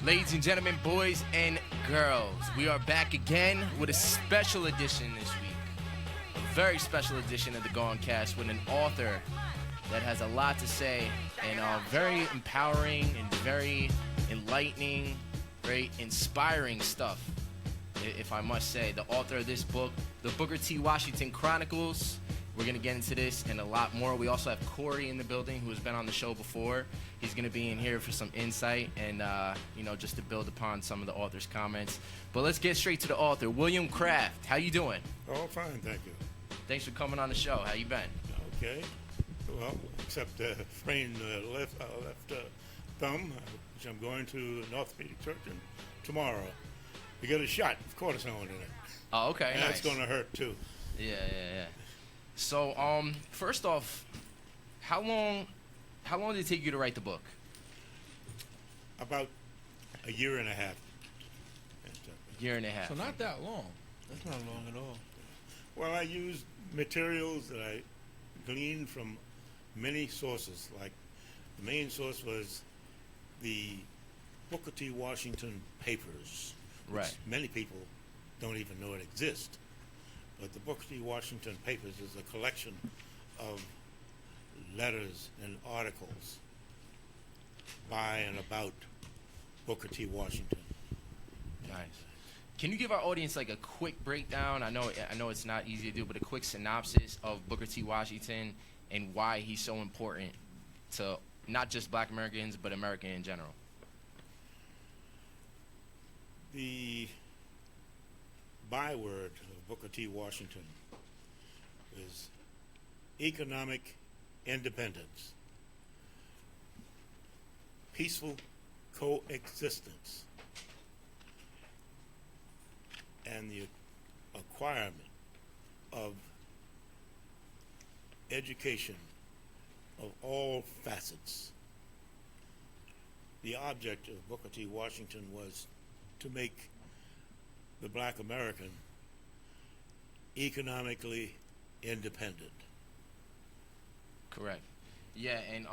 Ladies and gentlemen, boys and girls, we are back again with a special edition this week. A very special edition of the gawncast with an author that has a lot to say and very empowering and very enlightening, very inspiring stuff, if I must say. The author of this book, the Booker T Washington Chronicles. We're going to get into this and a lot more. We also have Corey in the building, who has been on the show before. He's going to be in here for some insight and, just to build upon some of the author's comments. But let's get straight to the author. William Kraft, how you doing? Oh, fine, thank you. Thanks for coming on the show. How you been? Okay. Well, except sprained left thumb, which I'm going to an orthopedic surgeon tomorrow to get a shot of cortisone in it. Oh, okay, and nice. That's going to hurt, too. Yeah. So, first off, how long did it take you to write the book? About a year and a half. Year and a half. So not that long. That's not long at all. Well, I used materials that I gleaned from many sources. Like the main source was the Booker T Washington papers. Right. Many people don't even know it exists. But the Booker T Washington papers is a collection of letters and articles by and about Booker T Washington. Nice. Can you give our audience like a quick breakdown? I know it's not easy to do, but a quick synopsis of Booker T Washington and why he's so important to not just Black Americans, but America in general. The byword of Booker T Washington is economic independence, peaceful coexistence, and the acquirement of education of all facets. The object of Booker T Washington was to make the Black American economically independent. Correct. Yeah, and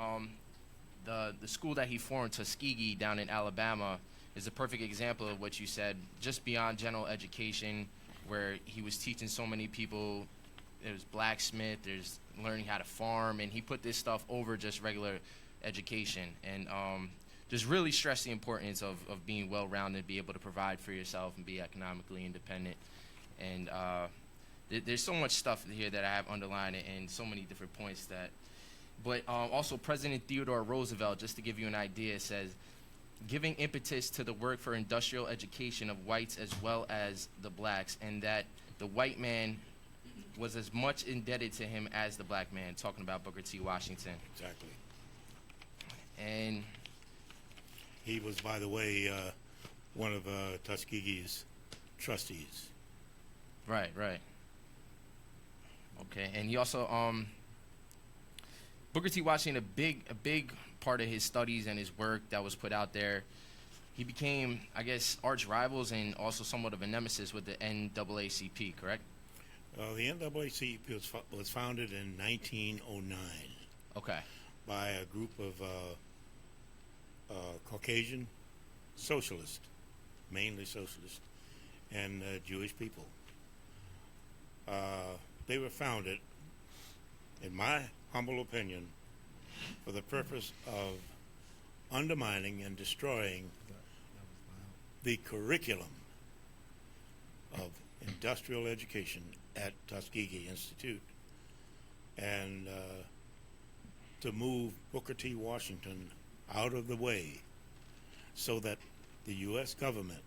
the school that he formed, Tuskegee, down in Alabama, is a perfect example of what you said. Just beyond general education, where he was teaching so many people. There's blacksmith, there's learning how to farm, and he put this stuff over just regular education, and just really stress the importance of being well-rounded, be able to provide for yourself and be economically independent. And there's so much stuff here that I have underlined and so many different points that. But also President Theodore Roosevelt, just to give you an idea, says, giving impetus to the work for industrial education of whites as well as the blacks, and that the white man was as much indebted to him as the black man, talking about Booker T. Washington. Exactly. And he was, by the way, one of Tuskegee's trustees. Right. Okay, and he also Booker T. Washington, a big part of his studies and his work that was put out there. He became, I guess, arch rivals and also somewhat of a nemesis with the NAACP, correct? The NAACP was founded in 1909. Okay. By a group of Caucasian socialists, mainly socialists, and Jewish people. They were founded, in my humble opinion, for the purpose of undermining and destroying the curriculum of industrial education at Tuskegee Institute, and to move Booker T. Washington out of the way so that the U.S. government,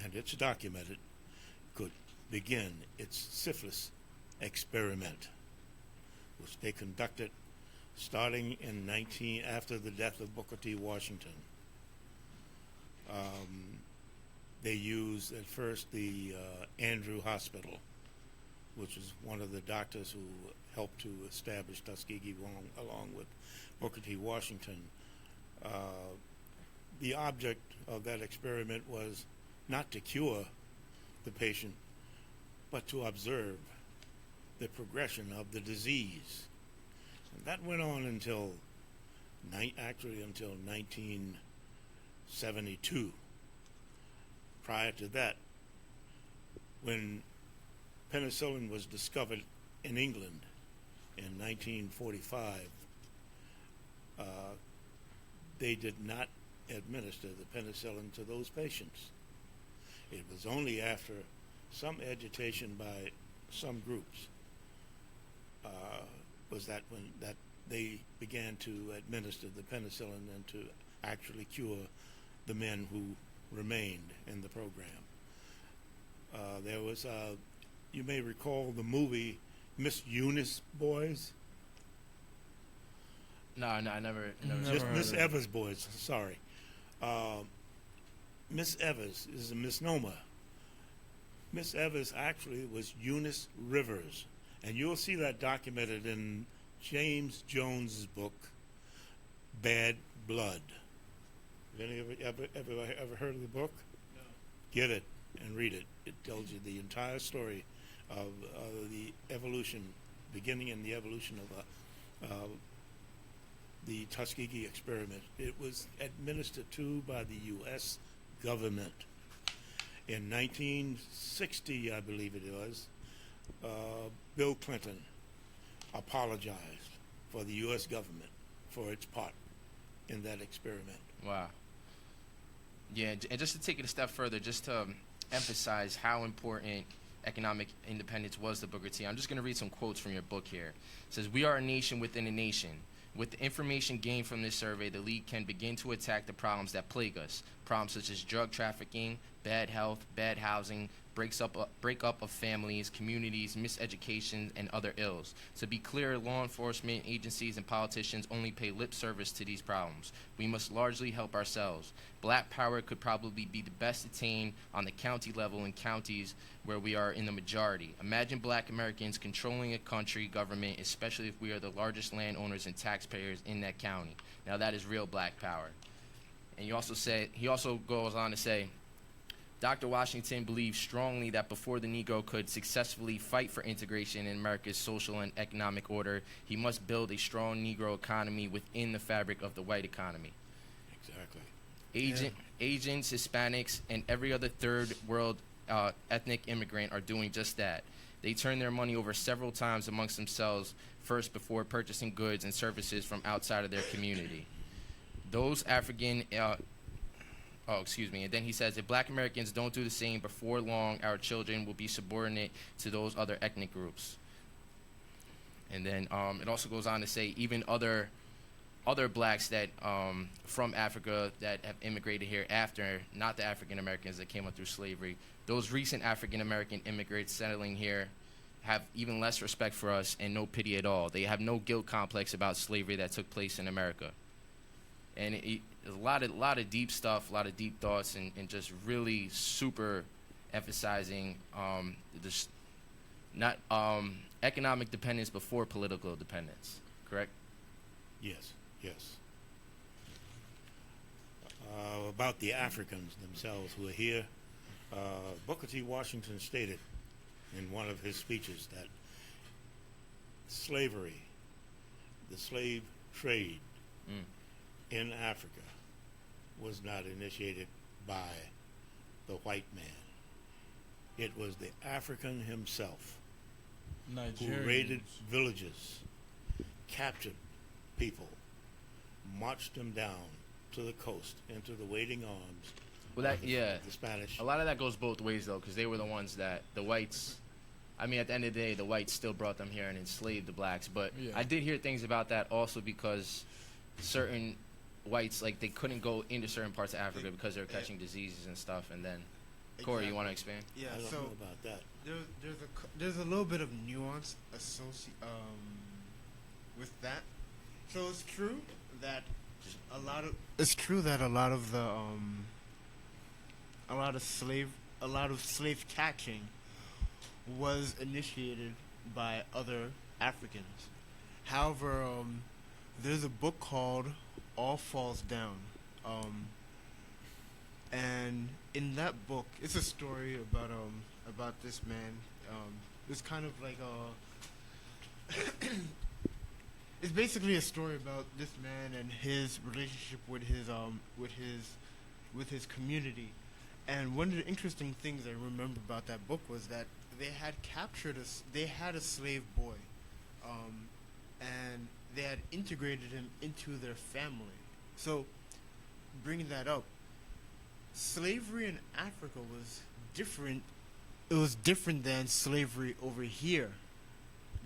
and it's documented, could begin its syphilis experiment, which they conducted starting after the death of Booker T. Washington. They used at first the Andrew Hospital, which was one of the doctors who helped to establish Tuskegee along with Booker T. Washington. The object of that experiment was not to cure the patient, but to observe the progression of the disease. And that went on until 19 72. Prior to that, when penicillin was discovered in England in 1945, they did not administer the penicillin to those patients. It was only after some agitation by some groups was that when that they began to administer the penicillin and to actually cure the men who remained in the program. There was, you may recall the movie Miss Eunice Boys. No, I never. Just Miss Evers Boys, sorry. Miss Evers is a misnomer. Miss Evers actually was Eunice Rivers, and you'll see that documented in James Jones's book, Bad Blood. Have any of you ever heard of the book? No. Get it and read it. It tells you the entire story of the evolution, beginning in the evolution of the Tuskegee experiment. It was administered to by the U.S. government. In 1960, I believe it was, Bill Clinton apologized for the U.S. government for its part in that experiment. Wow. Yeah, and just to take it a step further, just to emphasize how important economic independence was to Booker T, I'm just going to read some quotes from your book here. It says, "We are a nation within a nation. With the information gained from this survey, the League can begin to attack the problems that plague us. Problems such as drug trafficking, bad health, bad housing, breakup of families, communities, miseducation, and other ills. To be clear, law enforcement agencies and politicians only pay lip service to these problems. We must largely help ourselves. Black power could probably be the best attained on the county level in counties where we are in the majority. Imagine black Americans controlling a country government, especially if we are the largest landowners and taxpayers in that county." Now that is real black power. And he also goes on to say, Dr. Washington believed strongly that before the Negro could successfully fight for integration in America's social and economic order, he must build a strong Negro economy within the fabric of the white economy. Exactly. Asians, Hispanics, and every other third world ethnic immigrant are doing just that. They turn their money over several times amongst themselves first before purchasing goods and services from outside of their community. Those African and then he says, if black Americans don't do the same, before long, our children will be subordinate to those other ethnic groups. And then it also goes on to say, even other blacks that from Africa that have immigrated here after, not the African Americans that came up through slavery, those recent African American immigrants settling here have even less respect for us and no pity at all. They have no guilt complex about slavery that took place in America. And a lot of deep stuff, a lot of deep thoughts, and just really super emphasizing economic dependence before political dependence. Correct? Yes. About the Africans themselves who are here, Booker T. Washington stated in one of his speeches that slavery, the slave trade in Africa, was not initiated by the white man. It was the African himself who raided villages, captured people, marched them down to the coast into the waiting arms of the Spanish. A lot of that goes both ways, though, because they were the ones that the whites, I mean, at the end of the day, the whites still brought them here and enslaved the blacks. But I did hear things about that also because certain whites, like, they couldn't go into certain parts of Africa because they were catching diseases and stuff. And then, Corey, you want to expand? Yeah, I don't know about that. There's a little bit of nuance with that. So it's true that a lot of slave catching was initiated by other Africans. However, there's a book called All Falls Down, and in that book, it's a story about this man. It's kind of like it's basically a story about this man and his relationship with his with his community. And one of the interesting things I remember about that book was that they had captured they had a slave boy, and they had integrated him into their family. So, bringing that up, slavery in Africa was different. It was different than slavery over here.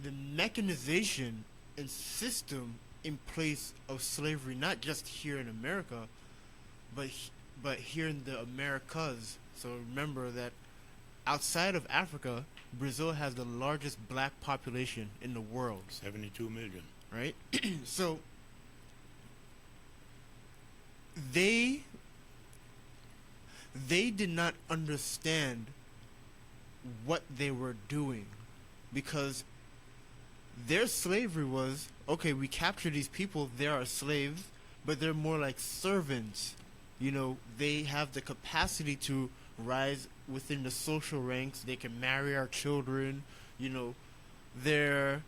The mechanization and system in place of slavery, not just here in America, but here in the Americas. So remember that outside of Africa, Brazil has the largest black population in the world. 72 million. Right? So they did not understand what they were doing, because their slavery was, okay, we capture these people, they are slaves, but they're more like servants. You know, they have the capacity to rise within the social ranks. They can marry our children. You know, they're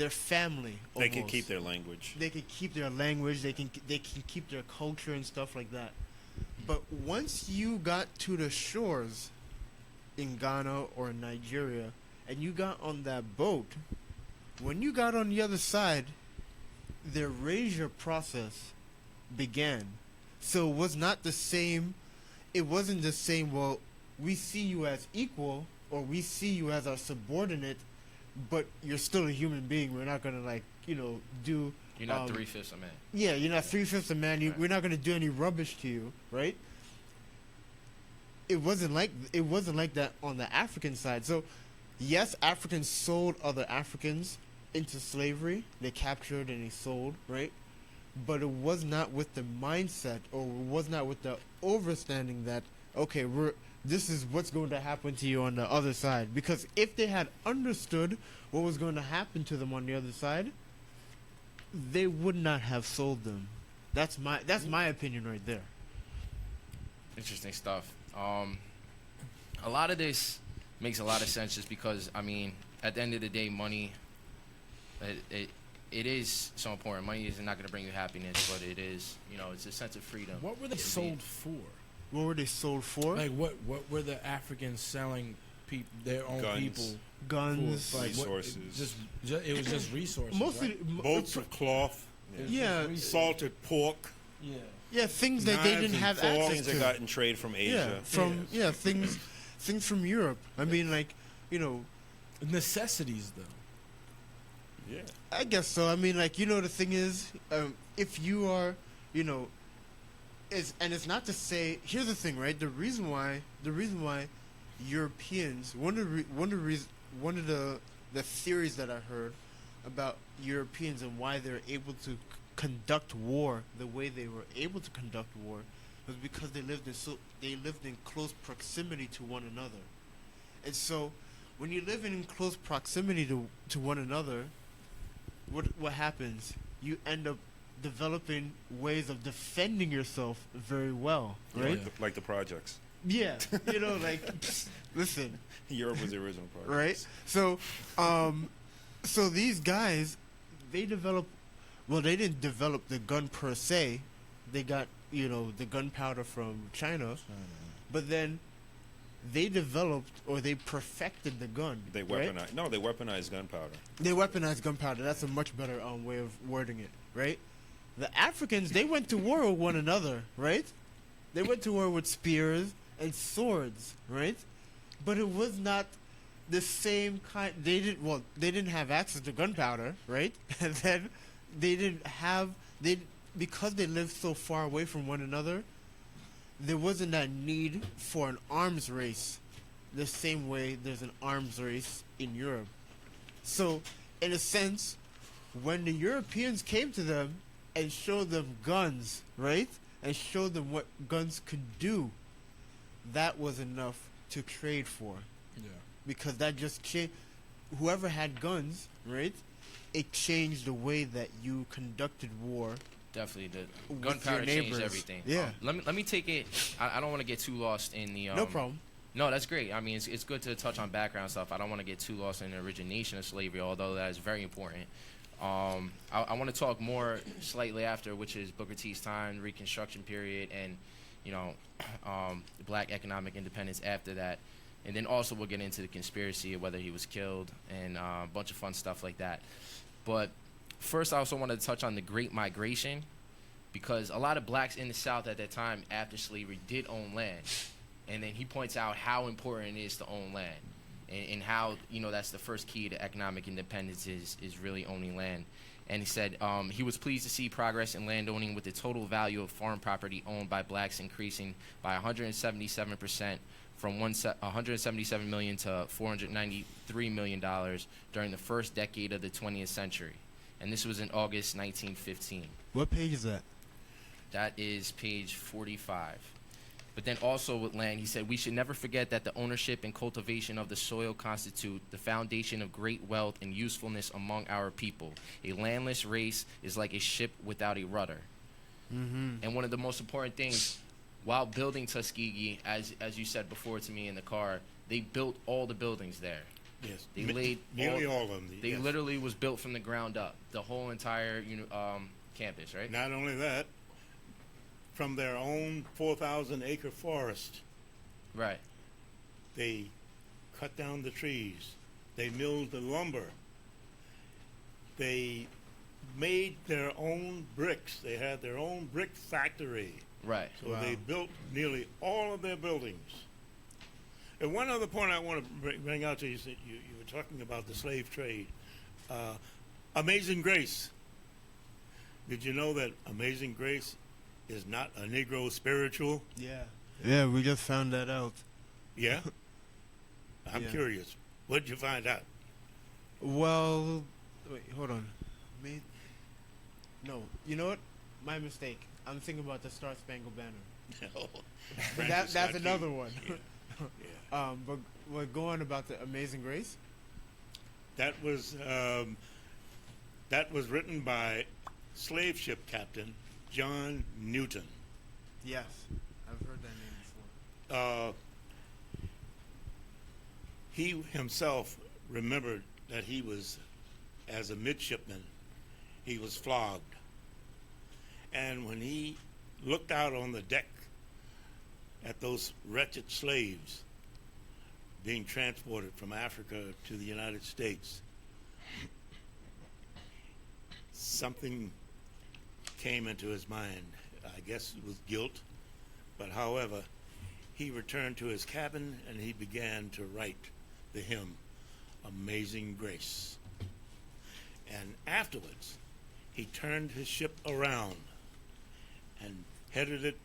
family. They can almost. keep their language. They can keep their language. They can keep their culture and stuff like that. But once you got to the shores in Ghana or Nigeria, and you got on that boat, when you got on the other side, the erasure process began. So it was not the same. It wasn't the same, well, we see you as equal, or we see you as our subordinate, but you're still a human being. We're not going to, do... You're not 3/5 a man. Yeah, you're not 3/5 a man. Right. We're not going to do any rubbish to you, right? It wasn't like that on the African side. So, yes, Africans sold other Africans into slavery. They captured and they sold, right? But it was not with the mindset, or it was not with the understanding that, okay, this is what's going to happen to you on the other side. Because if they had understood what was going to happen to them on the other side, they would not have sold them. That's my opinion right there. Interesting stuff. A lot of this makes a lot of sense, just because, I mean, at the end of the day, money, it is so important. Money is not going to bring you happiness, but it is, it's a sense of freedom. What were they sold for? What were they sold for? Like, what were the Africans selling their own Guns. people? Guns. For? Like, Resources. It was just resources, Mostly, right? Boats of cloth, yeah, salted pork. yeah, things that they Knives didn't and have forks. access Things to. that got in trade from Asia. Things from Europe. I mean, like, Necessities, though. Yeah. I guess so. I mean, like, the thing is, if you are, and it's not to say. Here's the thing, right? The reason why Europeans, one of the theories that I heard about Europeans and why they're able to conduct war the way they were able to conduct war was because they lived in close proximity to one another. And so, when you live in close proximity to one another, what happens? You end up developing ways of defending yourself very well, right? Like the projects. Yeah, listen, Europe was the original project. right? So, so these guys, they developed. Well, they didn't develop the gun per se. They got the gunpowder from China, but then they developed, or they perfected the gun. They right? weaponized. No, they weaponized gunpowder. They weaponized gunpowder. That's a much better way of wording it, right? The Africans, they went to war with one another, right? They went to war with spears and swords, right? But it was not the same kind. They didn't have access to gunpowder, right? And then because they lived so far away from one another, there wasn't that need for an arms race the same way there's an arms race in Europe. So, in a sense, when the Europeans came to them and showed them guns, right? And showed them what guns could do, that was enough to trade for. Yeah. Because that just changed. Whoever had guns, right? It changed the way that you conducted war. Definitely, the With gunpowder your changed neighbors. everything. Yeah. Let me take it. I don't want to get too lost in the. No problem. No, that's great. I mean, it's good to touch on background stuff. I don't want to get too lost in the origination of slavery, although that is very important. I want to talk more slightly after, which is Booker T's time, Reconstruction period, and you know, black economic independence after that. And then also we'll get into the conspiracy of whether he was killed and a bunch of fun stuff like that. But first, I also wanted to touch on the Great Migration, because a lot of blacks in the South at that time after slavery did own land. And then he points out how important it is to own land, and how, you know, that's the first key to economic independence is really owning land. And he said he was pleased to see progress in land owning, with the total value of farm property owned by blacks increasing by 177%, from 177 million to 493 million dollars during the first decade of the 20th century. And this was in August 1915. What page is that? That is page 45. But then also with land, he said, we should never forget that the ownership and cultivation of the soil constitute the foundation of great wealth and usefulness among our people. A landless race is like a ship without a rudder. Mm-hmm. And one of the most important things, while building Tuskegee, as you said before to me in the car, they built all the buildings there. Yes. They laid nearly all of them. They yes. literally was built from the ground up, the whole entire campus, right? Not only that, from their own 4,000-acre forest, Right. they cut down the trees. They milled the lumber. They made their own bricks. They had their own brick factory. Right. So Wow. they built nearly all of their buildings. And one other point I want to bring out to you is that you were talking about the slave trade. Amazing Grace. Did you know that Amazing Grace is not a Negro spiritual? Yeah. Yeah, we just found that out. Yeah? I'm Yeah. curious. What did you find out? Well, wait, hold on. No, you know what? My mistake. I'm thinking about the Star Spangled Banner. No. That's Francis another Scott one. Key. Yeah. But we're going about the Amazing Grace. That was written by slave ship captain John Newton. Yes, I've heard that name before. He himself remembered that he was, as a midshipman, he was flogged. And when he looked out on the deck at those wretched slaves being transported from Africa to the United States, something came into his mind. I guess it was guilt, but however, he returned to his cabin and he began to write the hymn, Amazing Grace. And afterwards, he turned his ship around and headed it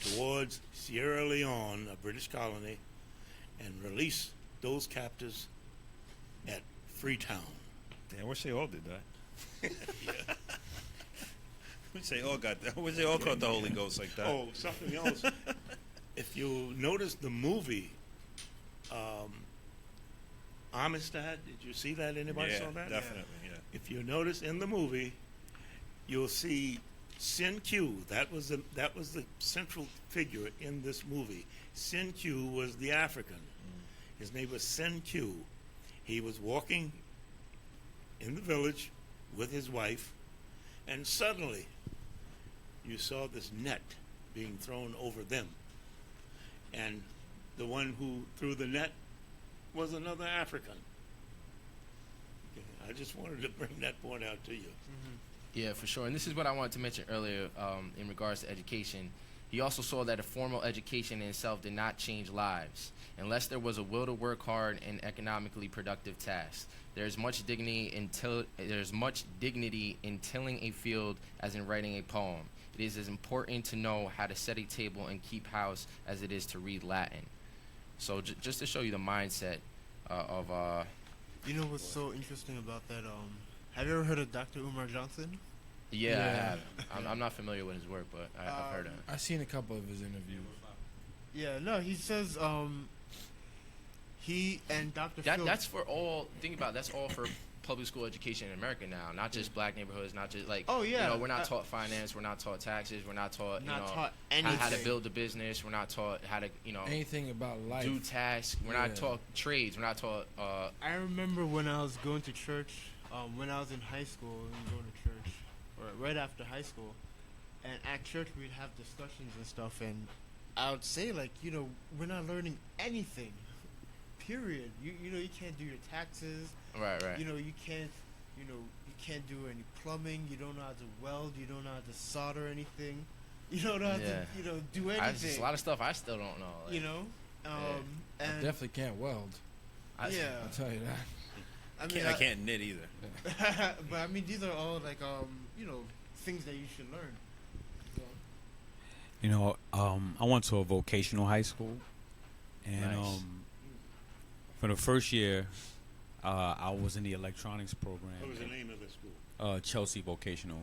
towards Sierra Leone, a British colony, and released those captives at Freetown. Damn, I wish they all did that. Yeah. I wish they all got that. I wish they all caught the Holy Ghost like that. Oh, something else. If you notice the movie, Amistad, did you see that? Anybody yeah, saw that? definitely, yeah. If you notice in the movie, you'll see Sin Q. That was the central figure in this movie. Sin Q was the African. His name was Sin Q. He was walking in the village with his wife, and suddenly you saw this net being thrown over them. And the one who threw the net was another African. Okay, I just wanted to bring that point out to you. Yeah, for sure. And this is what I wanted to mention earlier in regards to education. He also saw that a formal education in itself did not change lives unless there was a will to work hard and economically productive tasks. There's much dignity in tilling a field as in writing a poem. It is as important to know how to set a table and keep house as it is to read Latin. So just to show you the mindset of You know what's so interesting about that? Have you ever heard of Dr. Umar Johnson? yeah, Yeah. I have. I'm not familiar with his work, but I've heard of it. I've seen a couple of his interviews. Yeah, no, he says he and Dr. Phil. That's for all. Think about it, that's all for public school education in America now. Not just black neighborhoods. Not just like. Oh, yeah. You know, we're not taught finance. We're not taught taxes. We're not taught. Not you know, taught how to anything. build a business. We're not taught how to Anything about life. do tasks. We're not Yeah. taught trades. We're not taught. I remember when I was going to church, when I was in high school and going to church, or right after high school, and at church we'd have discussions and stuff, and I would say, like, we're not learning anything. Period. You can't do your taxes. Right. You can't do any plumbing. You don't know how to weld. You don't know how to solder anything. You don't know how to, do anything. There's a lot of stuff I still don't know. Like, I and definitely can't weld. I'll tell you that. I I can't knit either. but I mean, these are all like things that you should learn. I went to a vocational high school, and Nice. for the first year, I was in the electronics program. What was the name of the school? Chelsea Vocational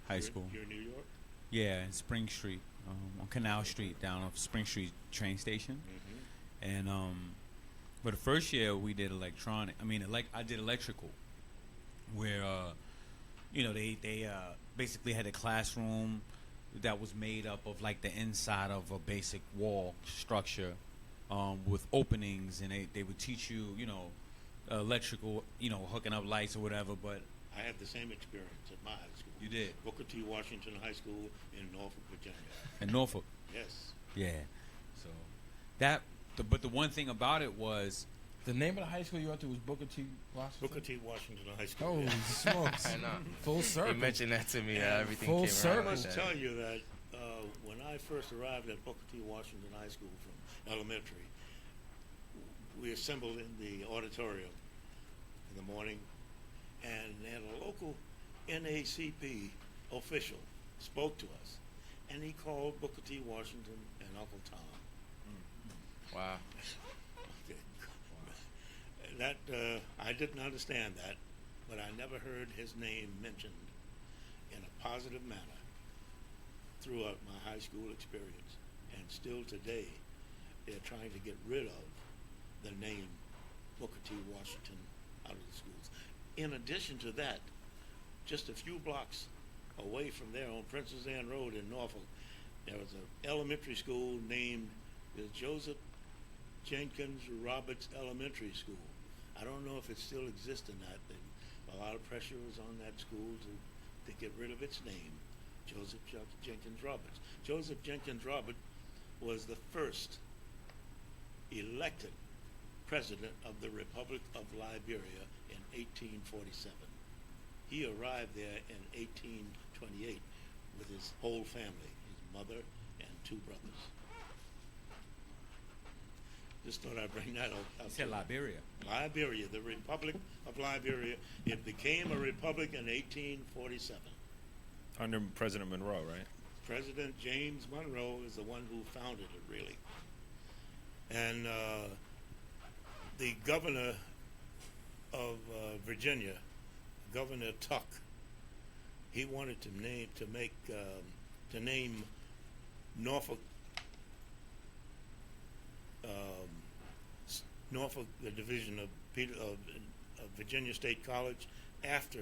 High School. You're in New York? Yeah, in Spring Street, on Canal Street, down off Spring Street train station. Mm-hmm. And but the first year we did I did electrical, where they basically had a classroom that was made up of like the inside of a basic wall structure, with openings, and they would teach you electrical, hooking up lights or whatever. But I had the same experience at my high school. you did Booker T Washington High School in Norfolk, Virginia. in Norfolk. Yes. Yeah. So but the one thing about it was The name of the high school you went to was Booker T Washington. Booker T Washington High School. Holy yeah. smokes! I know. Full circle. You mentioned that to me. Everything Full came I around. circle. Like must that. tell you that when I first arrived at Booker T Washington High School from elementary, we assembled in the auditorium in the morning, and then a local NAACP official spoke to us, and he called Booker T Washington and Uncle Tom. Wow. That I didn't understand that, but I never heard his name mentioned in a positive manner throughout my high school experience. And still today, they're trying to get rid of the name Booker T. Washington out of the schools. In addition to that, just a few blocks away from there on Princess Anne Road in Norfolk, there was an elementary school named the Joseph Jenkins Roberts Elementary School. I don't know if it still exists or not. A lot of pressure was on that school to get rid of its name, Joseph Jenkins Roberts. Joseph Jenkins Roberts was the first elected president of the Republic of Liberia in 1847. He arrived there in 1828 with his whole family, his mother and two brothers. Just thought I'd bring that up. you said Liberia. Liberia, the Republic of Liberia. It became a republic in 1847. Under President Monroe, right? President James Monroe is the one who founded it, really. And the governor of Virginia, Governor Tuck, he wanted to name Norfolk. Norfolk, the division of Virginia State College, after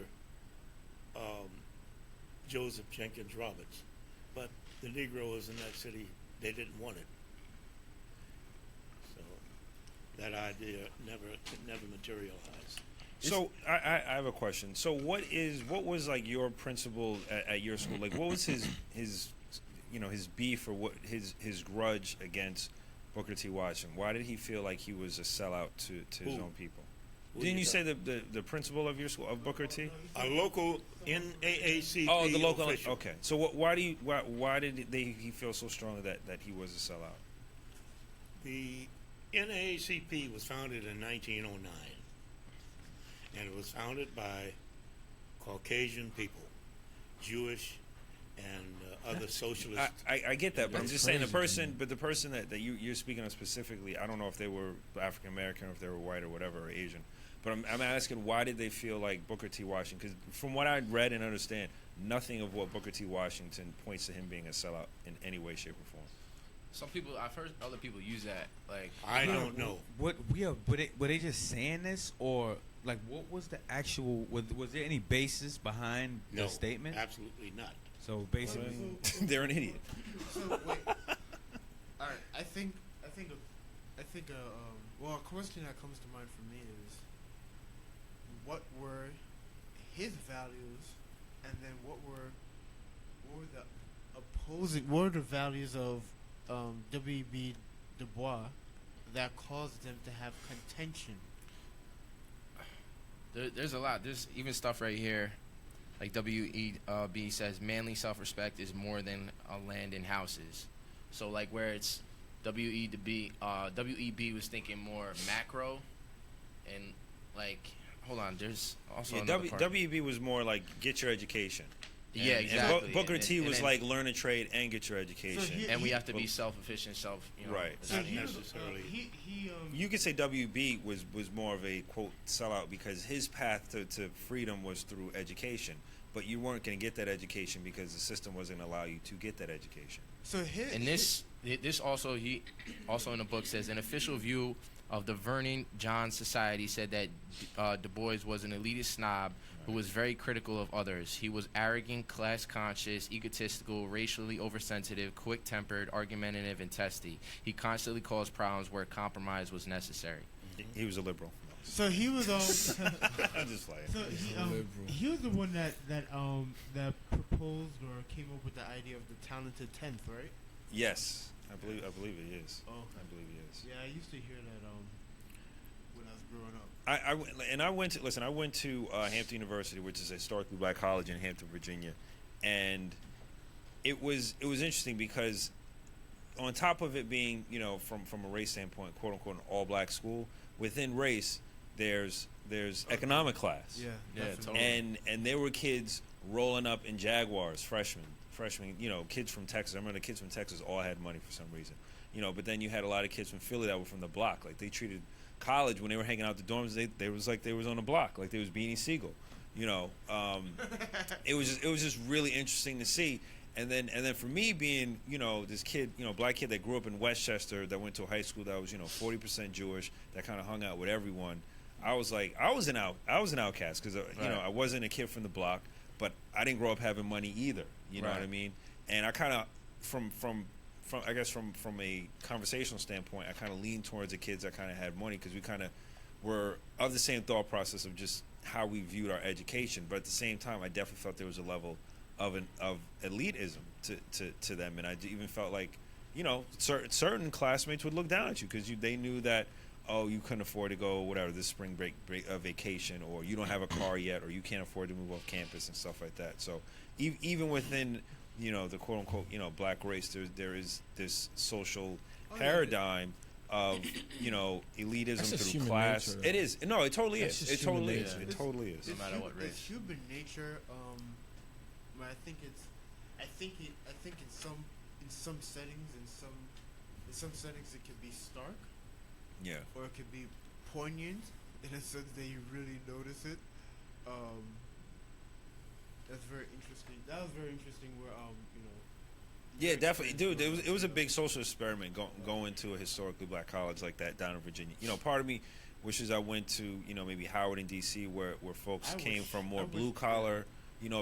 Joseph Jenkins Roberts, but the Negroes in that city, they didn't want it. So that idea never materialized. So I have a question. So what was like your principal at your school? Like, what was his beef, or what his grudge against Booker T. Washington? Why did he feel like he was a sellout to his own people? Didn't you say the principal of your school, of Booker T? A local NAACP Oh, the local. official. Okay. So why did he feel so strongly that he was a sellout? The NAACP was founded in 1909, and it was founded by Caucasian people, Jewish and other socialist. I get that, but I'm That's just saying the crazy, person, but the person that you're speaking of specifically, I don't know if they were African American or if they were white or whatever, or Asian. But I'm asking, why did they feel like Booker T. Washington? Because from what I read and understand, nothing of what Booker T. Washington points to him being a sellout in any way, shape, or form. Some people, I've heard other people use that. Like, I don't know. Were they just saying this, or like what was the actual? Was there any basis behind No, the statement? absolutely not. So basically, They're an idiot. So wait. All right. I think. Well, a question that comes to mind for me is, what were his values, and then what were the opposing? What were the values of W.B. Du Bois that caused them to have contention? There's a lot. There's even stuff right here, like W.E.B. says, manly self-respect is more than land and houses. So like where it's W.E.B. was thinking more macro, and like hold on, there's also Yeah, another part. WEB was more like get your education. Yeah, And exactly. Booker T And was then- like learn a trade and get your education. and we have to be self-efficient, Right. So Not he necessarily. You could say WB was more of a quote sellout because his path to freedom was through education, but you weren't going to get that education because the system wasn't going to allow you to get that education. So his, And this also he also in the book says an official view of the Vernon John Society said that Du Bois was an elitist snob who was very critical of others. He was arrogant, class conscious, egotistical, racially oversensitive, quick-tempered, argumentative, and testy. He constantly caused problems where compromise was necessary. He was a liberal. so he was I'm just playing. so he was the one that proposed or came up with the idea of the talented 10th, right? Yes, I believe he is. Oh, I believe he is. yeah, I used to hear that when I was growing up. I went to Hampton University, which is a historically black college in Hampton, Virginia, and it was interesting because on top of it being from a race standpoint, quote unquote, an all black school, within race there's economic class. Yeah, definitely. totally. And there were kids rolling up in Jaguars, freshmen, kids from Texas. I remember the kids from Texas all had money for some reason, but then you had a lot of kids from Philly that were from the block. Like they treated college when they were hanging out the dorms, they was like they was on the block, like they was Beanie Siegel. It was just really interesting to see. And then for me being, this kid, black kid that grew up in Westchester, that went to a high school that was, 40% Jewish, that kind of hung out with everyone. I was an outcast because I wasn't a kid from the block, but I didn't grow up having money either. You know what I mean? And I kind of from I guess from a conversational standpoint, I kind of leaned towards the kids that kind of had money because we kind of were of the same thought process of just how we viewed our education. But at the same time, I definitely felt there was a level of elitism to them, and I even felt like certain classmates would look down at you because they knew that you couldn't afford to go this spring break vacation, or you don't have a car yet, or you can't afford to move off campus and stuff like that. So even within the quote unquote black race, there is this social paradigm of elitism That's just through human class. nature, though. It is. No, it totally That's is. just It totally human is. nature. It totally is. No matter what race. It's human nature. But I think in some settings, in some settings it can be stark, Yeah. or it could be poignant in a sense that you really notice it. That's very interesting. That was very interesting. Where Yeah, definitely, dude. It was a big social experiment going to a historically black college like that down in Virginia. Part of me wishes I went to maybe Howard in D.C. where folks came from more blue collar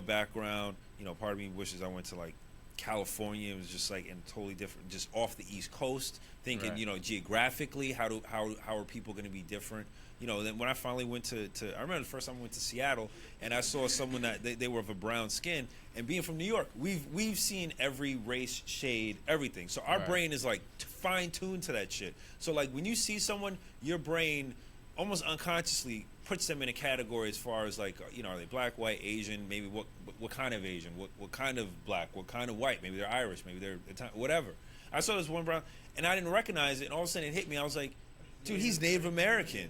background. Part of me wishes I went to like California. It was just like in totally different, just off the East Coast. Thinking Right. Geographically, how are people going to be different? Then when I finally went to I remember the first time I went to Seattle and I saw someone that they were of a brown skin, and being from New York, we've seen every race, shade, everything. So our Right. brain is like fine tuned to that shit. So like when you see someone, your brain almost unconsciously puts them in a category as far as like are they black, white, Asian, maybe what kind of Asian, what kind of black, what kind of white, maybe they're Irish, maybe they're Italian, whatever. I saw this one brown and I didn't recognize it, and all of a sudden it hit me. I was like, dude, he's Native American.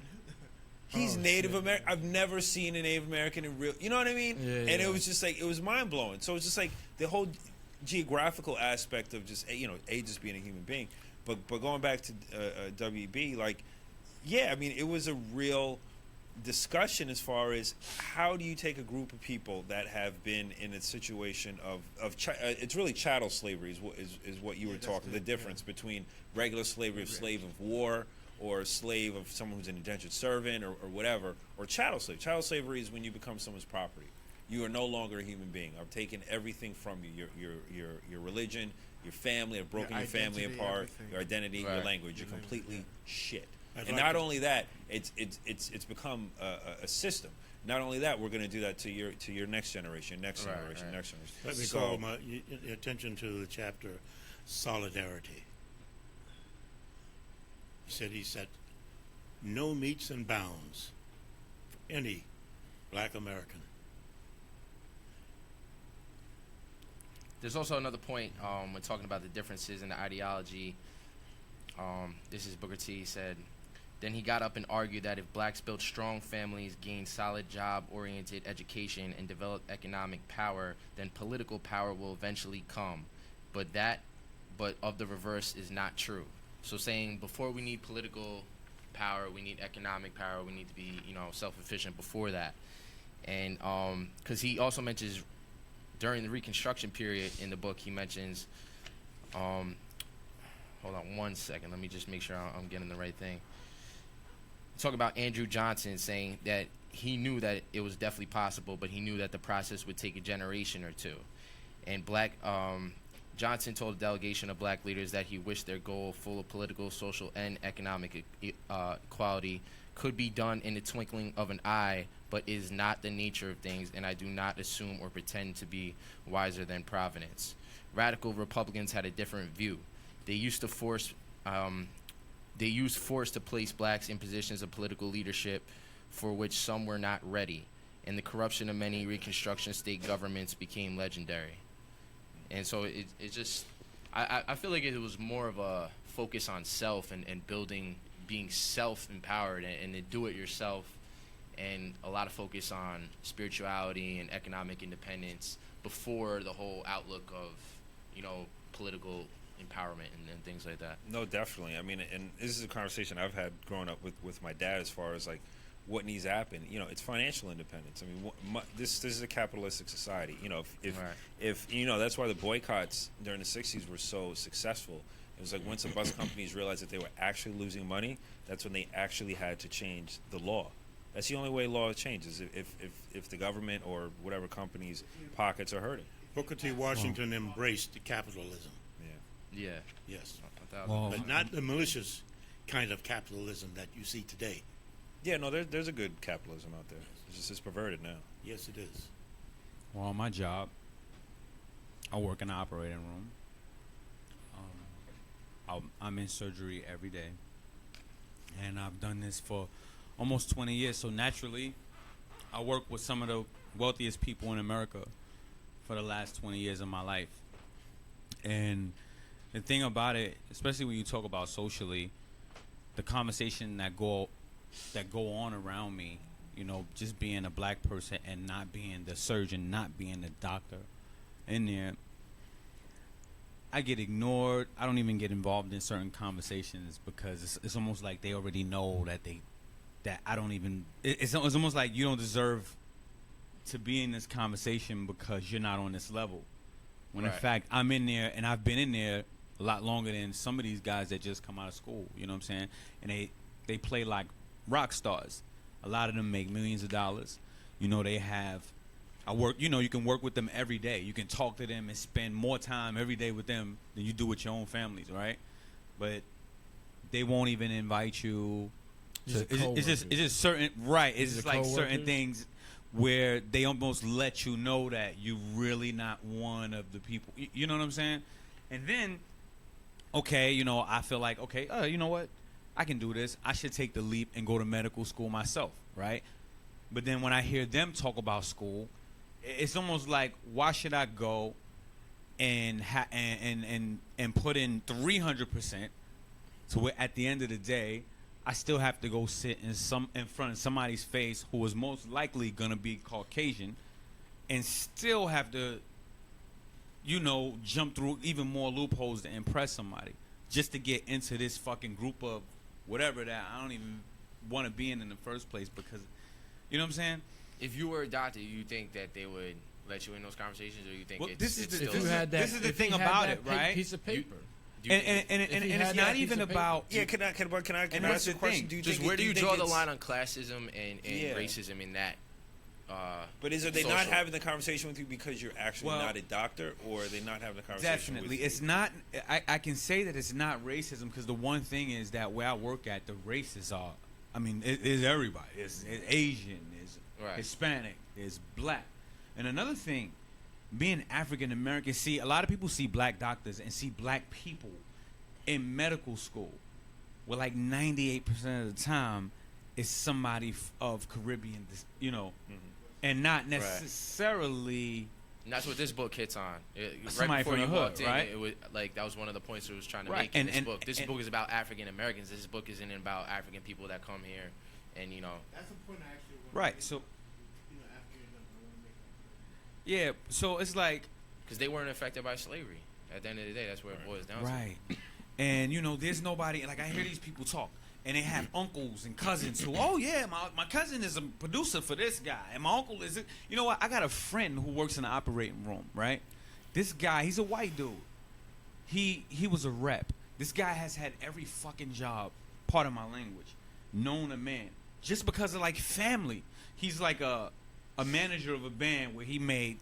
He's Native American. I've never seen a Native American in real. You know what I mean? Yeah, and yeah. it was just like it was mind blowing. So it's just like the whole geographical aspect of just just being a human being. But going back to WB, like, yeah, I mean, it was a real discussion as far as how do you take a group of people that have been in a situation of it's really chattel slavery is what you were talking. The difference between regular slavery of slave of war, or a slave of someone who's an indentured servant or whatever, or chattel slave. Chattel slavery is when you become someone's property. You are no longer a human being. I've taken everything from you, your religion, your family. I've broken your family identity, apart, everything. your identity, your Right. language. You're completely shit. I'd And like not to- only that, it's become a system. Not only that, we're going to do that to your next generation, next Right. generation. Let me So- call your attention to the chapter Solidarity. he set no metes and bounds for any black American. There's also another point when talking about the differences in the ideology. This is Booker T said, then he got up and argued that if blacks built strong families, gained solid job-oriented education, and developed economic power, then political power will eventually come. But of the reverse is not true. So saying before we need political power, we need economic power, we need to be, self-efficient before that. And because he also mentions during the Reconstruction period in the book, he mentions, hold on one second, let me just make sure I'm getting the right thing. Talk about Andrew Johnson saying that he knew that it was definitely possible, but he knew that the process would take a generation or two. And Johnson told a delegation of black leaders that he wished their goal, full of political, social, and economic equality, could be done in the twinkling of an eye, but is not the nature of things, and I do not assume or pretend to be wiser than Providence. Radical Republicans had a different view. They used force to place blacks in positions of political leadership for which some were not ready, and the corruption of many Reconstruction state governments became legendary. And so it just, I feel like it was more of a focus on self and being self-empowered and to do it yourself, and a lot of focus on spirituality and economic independence before the whole outlook of, political empowerment and things like that. No, definitely. I mean, and this is a conversation I've had growing up with my dad as far as like what needs to happen. It's financial independence. I mean, this is a capitalistic society. If that's why the boycotts during the '60s were so successful. It was like once the bus companies realized that they were actually losing money, that's when they actually had to change the law. That's the only way law changes, if the government or whatever company's pockets are hurting. Booker T. Washington embraced capitalism. Yeah. Yes. Well, But not the malicious kind of capitalism that you see today. Yeah, no, there's a good capitalism out there. It's perverted now. Yes, it is. Well, my job, I work in the operating room. I'm in surgery every day, and I've done this for almost 20 years. So naturally, I work with some of the wealthiest people in America for the last 20 years of my life. And the thing about it, especially when you talk about socially, the conversation that go on around me, just being a black person and not being the surgeon, not being the doctor in there, I get ignored. I don't even get involved in certain conversations because it's almost like they already know that I don't even. It's almost like you don't deserve to be in this conversation because you're not on this level. When in fact I'm in there, and I've been in there a lot longer than some of these guys that just come out of school. You know what I'm saying? And they play like rock stars. A lot of them make millions of dollars. They have. You can work with them every day. You can talk to them and spend more time every day with them than you do with your own families, right? But they won't even invite you. It's just certain, right? It's just like certain things where they almost let you know that you're really not one of the people. You know what I'm saying? And then, I feel like, you know what? I can do this. I should take the leap and go to medical school myself, right? But then when I hear them talk about school, it's almost like, why should I go and put in 300% to where at the end of the day I still have to go sit in front of somebody's face who is most likely gonna be Caucasian, and still have to jump through even more loopholes to impress somebody just to get into this fucking group of whatever that I don't even want to be in the first place, because you know what I'm saying. If you were a doctor, you think that they would let you in those conversations, or you think Well, it's this is it's the- still if you had that- If the he thing had about that it, right? Piece of paper. do you- And If he it's had not that even piece of paper. about Yeah, can I And ask that's you a the question? thing. Do you just think where do you think draw the it's- line on classism and Yeah. racism in that? But are they not social? having the conversation with you because you're actually Well, not a doctor, or are they not having the conversation Definitely. with you? It's not, I can say that it's not racism, because the one thing is that where I work at, the races are, it's everybody. It's Asian, it's Right. Hispanic, it's black. And another thing, being African American, see, a lot of people see black doctors and see black people in medical school. where like 98% of the time is somebody of Caribbean, and not necessarily. And that's what this book hits on. Right Somebody before from you the hood, walked in, right? it was like that was one of the points it was trying to Right. make in this And- book. This and- book is about African Americans. This book isn't about African people that come here, and That's the point I actually want Right. So after you're done, I want to make that. yeah. So it's like. because they weren't affected by slavery. At the end of the day, that's where it boils down to. Right. And there's nobody like I hear these people talk and they have uncles and cousins who, oh yeah, my cousin is a producer for this guy and my uncle is you know what? I got a friend who works in the operating room, right? This guy, he's a white dude. He was a rep. This guy has had every fucking job, part of my language, known to man. Just because of like family. He's like a manager of a band where he made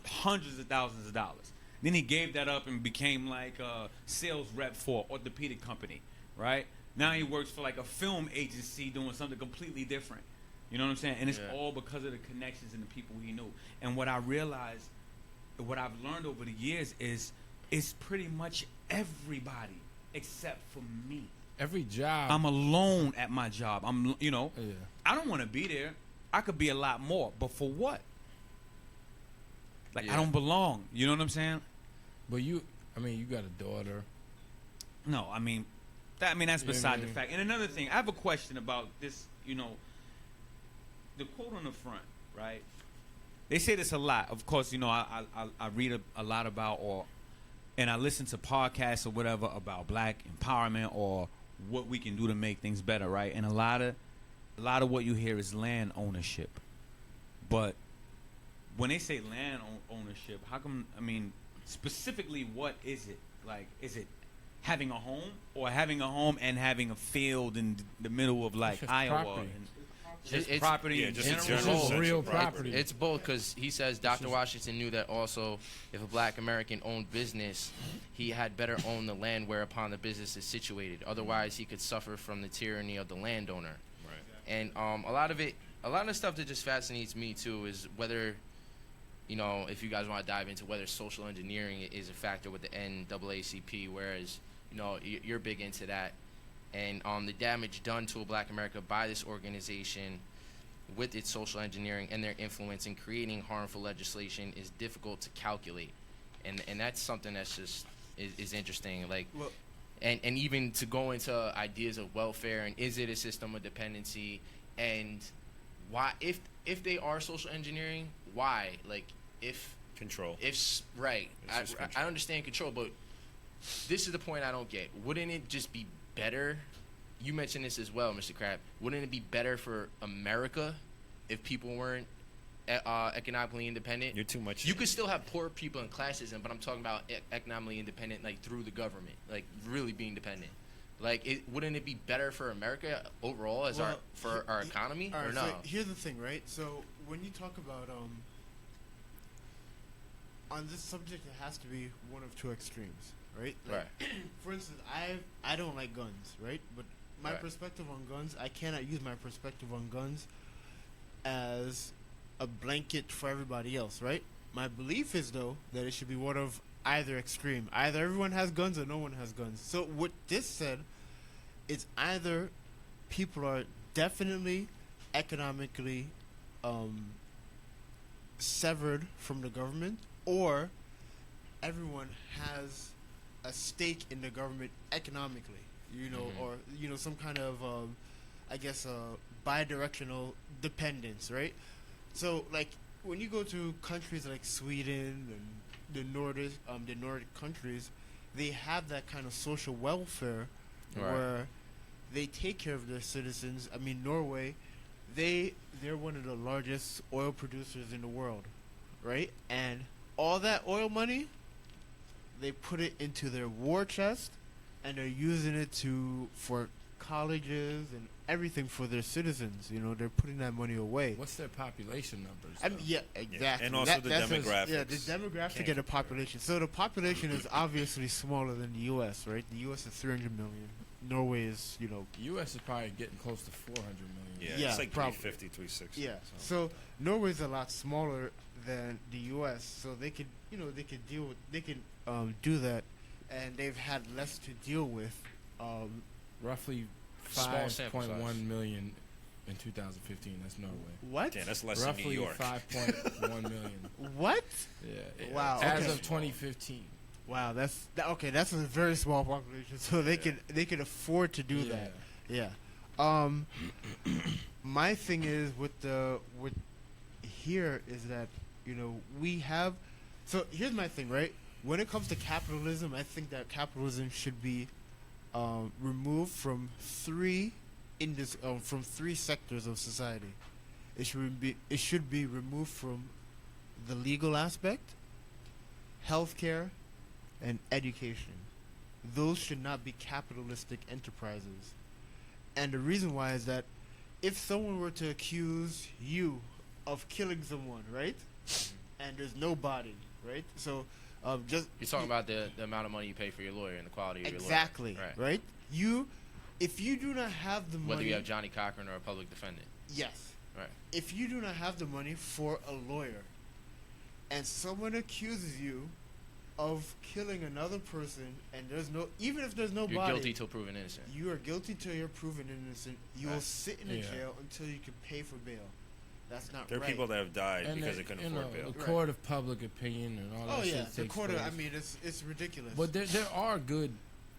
hundreds of thousands of dollars. Then he gave that up and became like a sales rep for an orthopedic company, right? Now he works for like a film agency doing something completely different. You know what I'm saying? And it's all because of the connections and the people he knew. And what I realized, what I've learned over the years is it's pretty much everybody except for me. Every job. I'm alone at my job. Yeah. I don't want to be there. I could be a lot more, but for what? Like I don't belong. You know what I'm saying? But you got a daughter. No, that's beside the fact. And another thing, I have a question about this. The quote on the front, right? They say this a lot. Of course, I read a lot about and I listen to podcasts or whatever about black empowerment or what we can do to make things better, right? And a lot of what you hear is land ownership. But when they say land ownership, how come, specifically what is it? Like, is it having a home or having a home and having a field in the middle of like Just Iowa? property. And just It's- property yeah, in just general? in general. Just sense real of property. It's both because he says Dr. Washington knew that also if a black American owned business, he had better own the land whereupon the business is situated. Otherwise, he could suffer from the tyranny of the landowner. Right. And a lot of the stuff that just fascinates me too is whether, if you guys want to dive into whether social engineering is a factor with the NAACP, whereas you're big into that, and the damage done to a black America by this organization with its social engineering and their influence in creating harmful legislation is difficult to calculate, and that's something that's just is interesting. Like, Well, and even to go into ideas of welfare and is it a system of dependency, and why if they are social engineering, why? Like if Control. right, It's just I control. understand control, but this is the point I don't get. Wouldn't it just be better? You mentioned this as well, Mr. Crab. Wouldn't it be better for America if people weren't economically independent? You're too much. You could still have poor people in classes, but I'm talking about economically independent, like through the government, like really being dependent. Like, wouldn't it be better for America overall as for our economy, All right, or no? so here's the thing, right? So when you talk about on this subject, it has to be one of two extremes, right? Like, Right. For instance, I don't like guns, right? But my Right. perspective on guns, I cannot use my perspective on guns as a blanket for everybody else, right? My belief is though that it should be one of either extreme. Either everyone has guns or no one has guns. So what this said, it's either people are definitely economically severed from the government, or everyone has a stake in the government economically, or some kind of bi-directional dependence, right? So like when you go to countries like Sweden and the Nordic countries, they have that kind of social welfare Right. where they take care of their citizens. I mean, Norway, they're one of the largest oil producers in the world, right? And all that oil money, they put it into their war chest, and they're using it for colleges and everything for their citizens. They're putting that money away. What's their population numbers? I mean, yeah, exactly. And also the that's what's- demographics. Yeah, the demographic Can't and the compare. population. So the population is obviously smaller than the U.S., right? The U.S. is 300 million. Norway is, The U.S. is probably getting close to 400 million. Yeah, Yeah, it's like probably. 350, 360. yeah. So Norway's a lot smaller than the U.S., so they could, do that, and they've had less to deal with roughly Small sample size. 5.1 million in 2015. That's Norway. What? Damn, that's less than New Roughly York. 5.1 million. What? Yeah. Wow, As okay. of 2015. Wow, okay. That's a very small population, so they could afford to do that. Yeah. My thing is with here is that we have. So here's my thing, right? When it comes to capitalism, I think that capitalism should be removed from three sectors of society. It should be removed from the legal aspect, healthcare, and education. Those should not be capitalistic enterprises. And the reason why is that if someone were to accuse you of killing someone, right? And there's no body, right? So just You're talking about the amount of money you pay for your lawyer and the quality of your lawyer. exactly, right? If you do not have the Whether money, you have Johnny Cochran or a public defendant. yes. Right. If you do not have the money for a lawyer, and someone accuses you of killing another person, and even if there's no You're body, guilty till proven innocent. you are guilty till you're proven innocent. You will Right. sit in a Yeah. jail until you can pay for bail. That's not There are right. people that have died And because the, they couldn't you know, afford bail. the court of public opinion and all that Oh shit yeah, takes the court. place. I mean, it's ridiculous. But there are good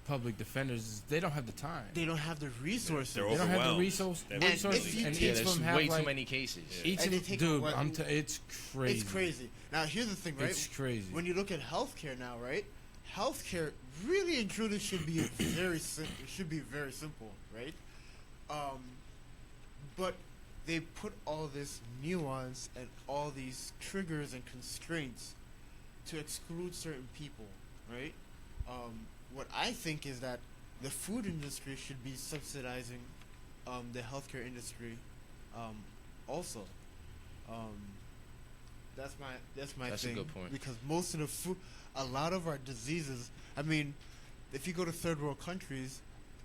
public defenders. They don't have the time. they don't have the resources. They're They don't have the overwhelmed. resources. They're And resources, if you and take- Yeah, each of there's them have way like too many cases. each And of they take dude. on It's crazy. It's crazy. Now here's the thing, right? It's crazy. When you look at healthcare now, right? Healthcare really and truly should be very simple. It should be very simple, right? But they put all this nuance and all these triggers and constraints to exclude certain people, right? What I think is that the food industry should be subsidizing the healthcare industry also. That's my That's a thing. good point. Because most of the food, a lot of our diseases. I mean, if you go to third world countries,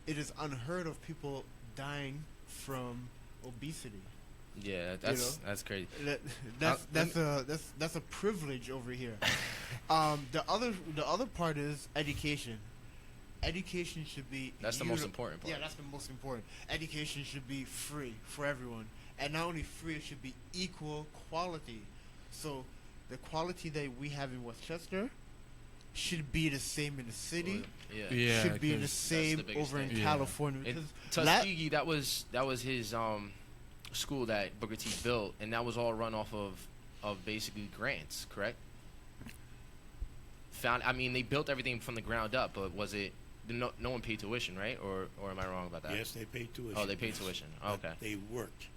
it is unheard of people dying from obesity. Yeah, that's crazy. That's a privilege over here. The other part is education. Education should be. That's the most important part. Yeah, that's the most important. Education should be free for everyone, and not only free, it should be equal quality. So, the quality that we have in Westchester should be the same in the city. Yeah. Yeah, should be the 'cause same the biggest over in thing. Yeah. California. And Because Tuskegee, that was his school that Booker T built, and that was all run off of basically grants, correct? They built everything from the ground up, but was it no one paid tuition, right? Or am I wrong about that? Yes, they paid tuition. Oh, they paid tuition. Oh, okay. They worked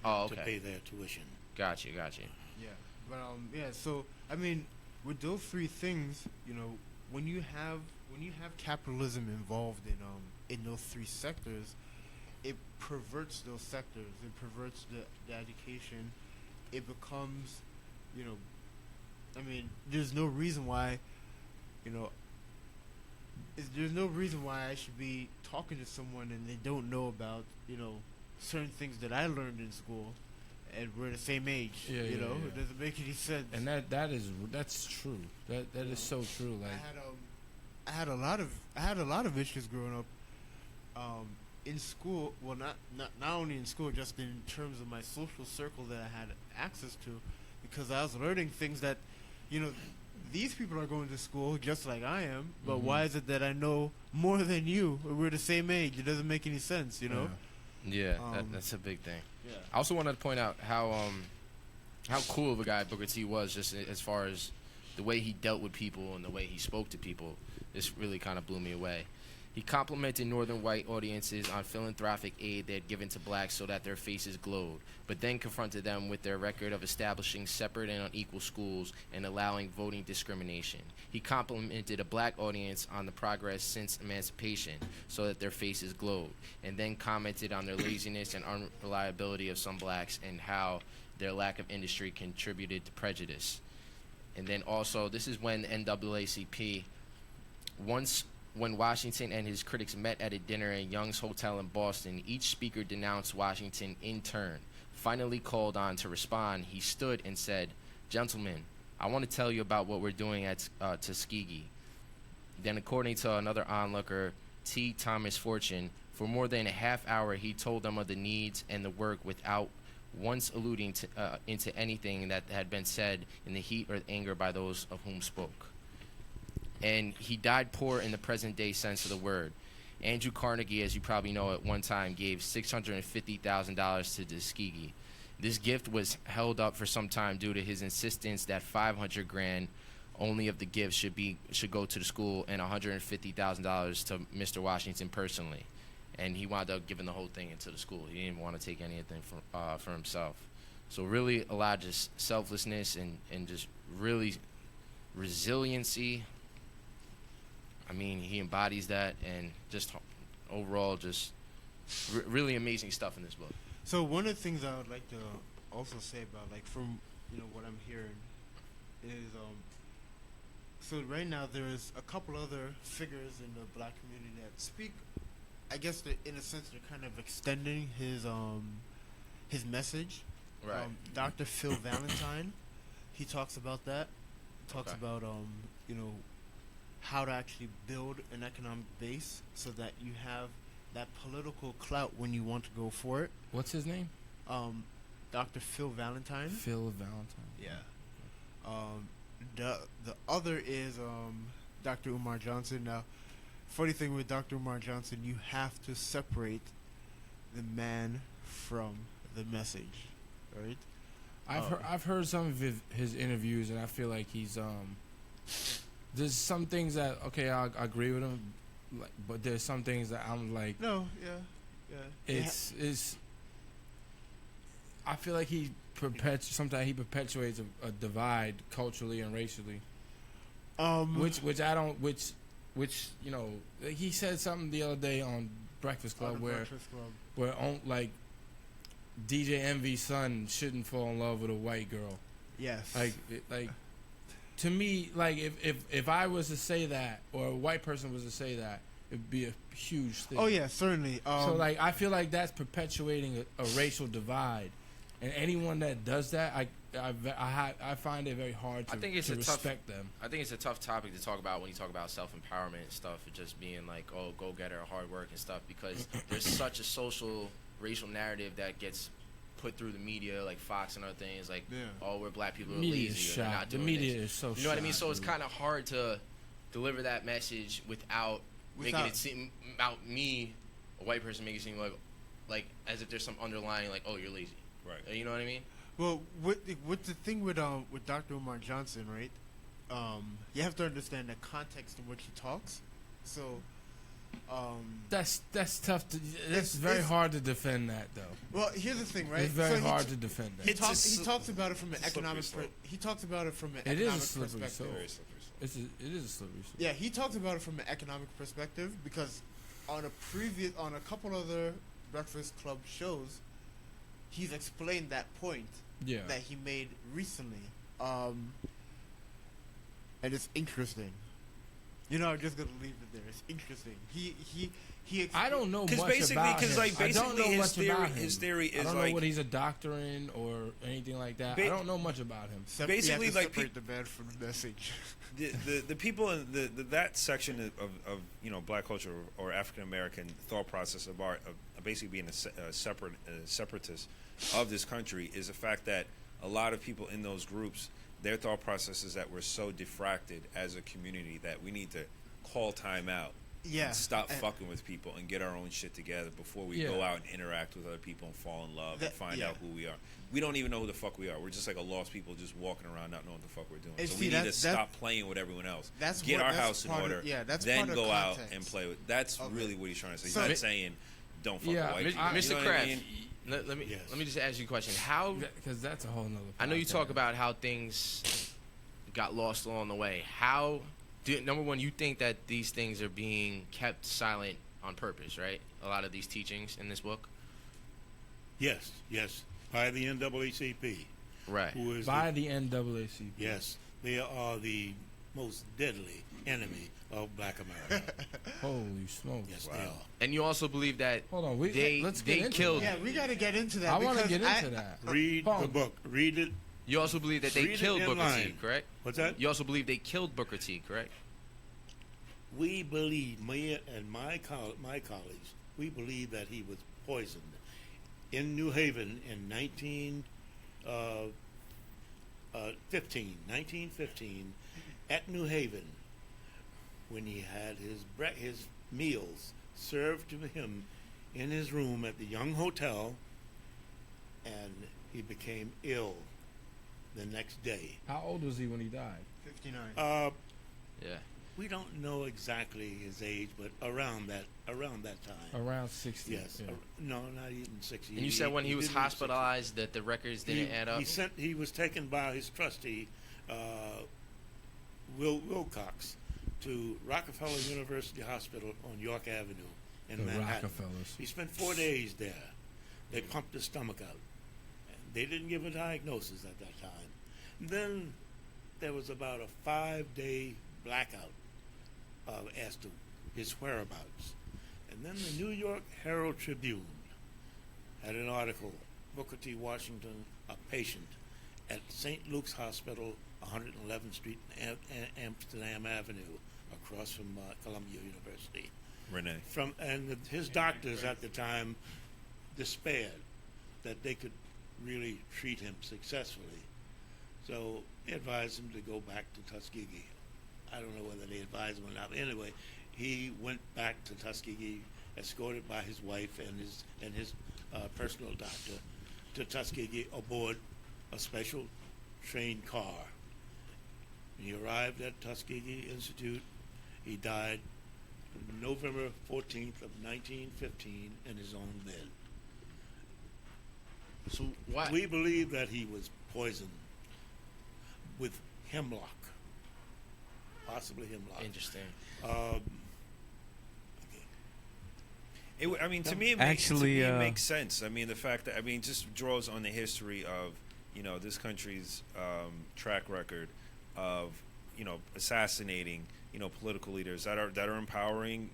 Oh, to okay. pay their tuition. Gotcha. Yeah, but so I mean, with those three things, when you have capitalism involved in those three sectors, it perverts those sectors. It perverts the education. It becomes, there's no reason why, there's no reason why I should be talking to someone and they don't know about, certain things that I learned in school. And we're the same age, Yeah, yeah, yeah. It doesn't make any sense. And that's true. That is so true. Like I had a lot of issues growing up, in school. Well, not only in school, just in terms of my social circle that I had access to, because I was learning things that, these people are going to school just like I am. But why is it that I know more than you? We're the same age. It doesn't make any sense, Yeah, Um, that's a big thing. Yeah. I also wanted to point out how cool of a guy Booker T was, just as far as the way he dealt with people and the way he spoke to people. This really kind of blew me away. He complimented northern white audiences on philanthropic aid they had given to blacks so that their faces glowed, but then confronted them with their record of establishing separate and unequal schools and allowing voting discrimination. He complimented a black audience on the progress since emancipation so that their faces glowed, and then commented on their laziness and unreliability of some blacks and how their lack of industry contributed to prejudice. And then also, this is when NAACP, when Washington and his critics met at a dinner in Young's Hotel in Boston, each speaker denounced Washington in turn. Finally called on to respond, he stood and said, "Gentlemen, I want to tell you about what we're doing at Tuskegee." Then, according to another onlooker, T. Thomas Fortune, For more than a half hour, he told them of the needs and the work without once alluding to, into anything that had been said in the heat or anger by those of whom spoke. And he died poor in the present-day sense of the word. Andrew Carnegie, as you probably know, at one time gave $650,000 to Tuskegee. This gift was held up for some time due to his insistence that $500,000 only of the gift should go to the school and $150,000 to Mr. Washington personally. And he wound up giving the whole thing into the school. He didn't want to take anything for himself. So really a lot of just selflessness and just really resiliency. I mean, he embodies that, and just overall just really amazing stuff in this book. So one of the things I would like to also say about, like, from what I'm hearing is so right now there's a couple other figures in the black community that speak. I guess in a sense they're kind of extending his message. Right. Dr. Phil Valentine, he talks about that. Talks Okay. about how to actually build an economic base so that you have that political clout when you want to go for it. What's his name? Dr. Phil Valentine. Phil Valentine. Yeah. The other is Dr. Umar Johnson. Now, funny thing with Dr. Umar Johnson, you have to separate the man from the message, right? I've heard some of his interviews, and I feel like he's there's some things that I agree with him, but there's some things that I'm like, No, yeah. it's I feel like sometimes he perpetuates a divide culturally and racially, which he said something the other day on Breakfast Club where like DJ Envy's son shouldn't fall in love with a white girl. Yes. Like to me, like if I was to say that, or a white person was to say that, it'd be a huge thing. Oh yeah, certainly. So like I feel like that's perpetuating a racial divide, and anyone that does that, I find it very hard to, I think it's to a respect them. I think it's a tough topic to talk about when you talk about self-empowerment and stuff, and just being like, oh, go-getter, hard work and stuff, because there's such a social, racial narrative that gets put through the media, like Fox and other things, like, oh, we're black people are Media is lazy, or they're not shot. The doing media this. is so You know what I mean? shot, So it's dude. kind of hard to deliver that message without making it seem about me, a white person, making it seem like as if there's some underlying, like, oh, you're lazy. Right. You know what I mean? Well, what the thing with Dr. Umar Johnson, right? You have to understand the context in which he talks. So, That's tough. It's very hard to defend that, though. well, here's the thing, right? It's very So hard to defend that. He talks about it from an economic. slope. He talks about it from an It is a economic slippery perspective. slope. Very slippery slope. It is a slippery slope. Yeah, he talks about it from an economic perspective because on a couple other Breakfast Club shows, he's explained that point Yeah. that he made recently, and it's interesting. I'm just gonna leave it there. It's interesting. I don't know Because much basically, about because him. like I don't basically know his much theory, about him. his theory is I don't like know what he's a doctor in or anything like that. I don't know much about him. Basically, you have to like, separate the man from the message. the people in that section of black culture or African American thought process of basically being a separatist of this country is the fact that a lot of people in those groups, their thought process is that we're so diffracted as a community that we need to call time out. Yeah. And stop fucking with people and get our own shit together before we go out and interact with other people and fall in love and find out who we are. We don't even know who the fuck we are. We're just like a lost people just walking around not knowing what the fuck we're doing. And so see, we need to stop playing with everyone else. Get our house in order. That's then part of go out context. and play with. That's really what he's trying to say. He's So- not saying don't fuck with white people. Mr. You know what I Kraft, mean? let me Yes. let me just ask you a question. How Because that's a whole nother. I know you podcast. talk about how things got lost along the way. Number one, you think that these things are being kept silent on purpose, right? A lot of these teachings in this book, Yes, by the NAACP, right? who is by the NAACP. yes, they are the most deadly enemy of Black America. Holy smokes! Yes, they are. And you also believe that Hold on, let's they get into killed. Yeah, we got to get into that. I want to because get into that. Read Hold the on. book. Read it. You also believe that they Read it killed in Booker T, line. correct? What's that? You also believe they killed Booker T, correct? We believe, me and my colleagues we believe that he was poisoned. In New Haven in 1915, at New Haven, when he had his meals served to him in his room at the Young Hotel, and he became ill the next day. How old was he when he died? 59. Yeah. We don't know exactly his age, but around that time. Around 60. Yes. Yeah. No, not even 60. And you said when he was didn't even 60. hospitalized that the records didn't add up. He was taken by his trustee, Wilcox, to Rockefeller University Hospital on York Avenue in The Manhattan. Rockefellers. He spent 4 days there. They pumped his stomach out. They didn't give a diagnosis at that time. Then there was about a 5-day blackout as to his whereabouts. And then the New York Herald Tribune had an article, Booker T Washington, a patient at St. Luke's Hospital, 111th Street and Amsterdam Avenue, across from Columbia University. Renee. His doctors at the time despaired that they could really treat him successfully. So they advised him to go back to Tuskegee. I don't know whether they advised him or not. Anyway, he went back to Tuskegee, escorted by his wife and his personal doctor to Tuskegee aboard a special train car. He arrived at Tuskegee Institute. He died November 14th of 1915 in his own bed. So why? We believe that he was poisoned with hemlock, possibly hemlock. Interesting. I mean, to me, it makes sense. I mean, the fact that it just draws on the history of this country's track record of assassinating political leaders that are empowering